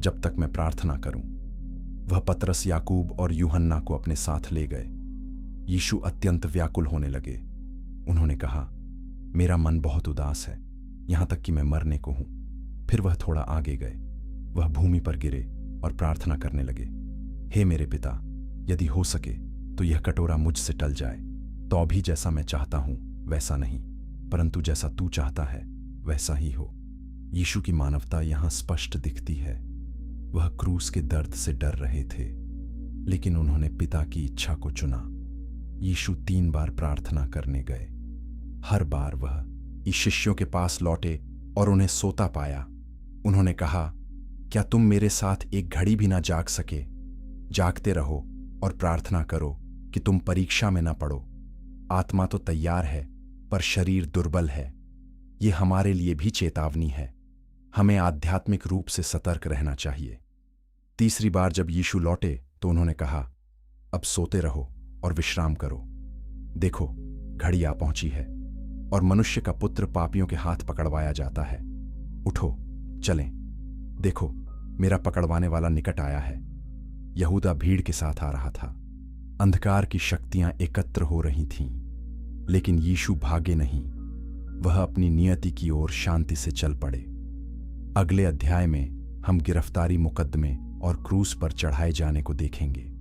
जब तक मैं प्रार्थना करूं। वह पतरस, याकूब और यूहन्ना को अपने साथ ले गए। यीशु अत्यंत व्याकुल होने लगे। उन्होंने कहा, मेरा मन बहुत उदास है, यहां तक कि मैं मरने को हूं। फिर वह थोड़ा आगे गए। वह भूमि पर गिरे और प्रार्थना करने लगे, हे मेरे पिता, यदि हो सके तो यह कटोरा मुझसे टल जाए। तो अभी जैसा मैं चाहता हूं वैसा नहीं, परंतु जैसा तू चाहता है वैसा ही हो। यीशु की मानवता यहां स्पष्ट दिखती है। वह क्रूस के दर्द से डर रहे थे, लेकिन उन्होंने पिता की इच्छा को चुना। यीशु 3 बार प्रार्थना करने गए। हर बार वह इस शिष्यों के पास लौटे और उन्हें सोता पाया। उन्होंने कहा, क्या तुम मेरे साथ एक घड़ी भी ना जाग सके? जागते रहो और प्रार्थना करो कि तुम परीक्षा में ना पड़ो। आत्मा तो तैयार है पर शरीर दुर्बल है। ये हमारे लिए भी चेतावनी है। हमें आध्यात्मिक रूप से सतर्क रहना चाहिए। तीसरी बार जब यीशु लौटे तो उन्होंने कहा, अब सोते रहो और विश्राम करो। देखो, घड़ी आ पहुंची है और मनुष्य का पुत्र पापियों के हाथ पकड़वाया जाता है। उठो, चलें। देखो, मेरा पकड़वाने वाला निकट आया है। यहूदा भीड़ के साथ आ रहा था। अंधकार की शक्तियां एकत्र हो रही थीं, लेकिन यीशु भागे नहीं। वह अपनी नियति की ओर शांति से चल पड़े। अगले अध्याय में हम गिरफ्तारी, मुकद्दमे और क्रूस पर चढ़ाए जाने को देखेंगे।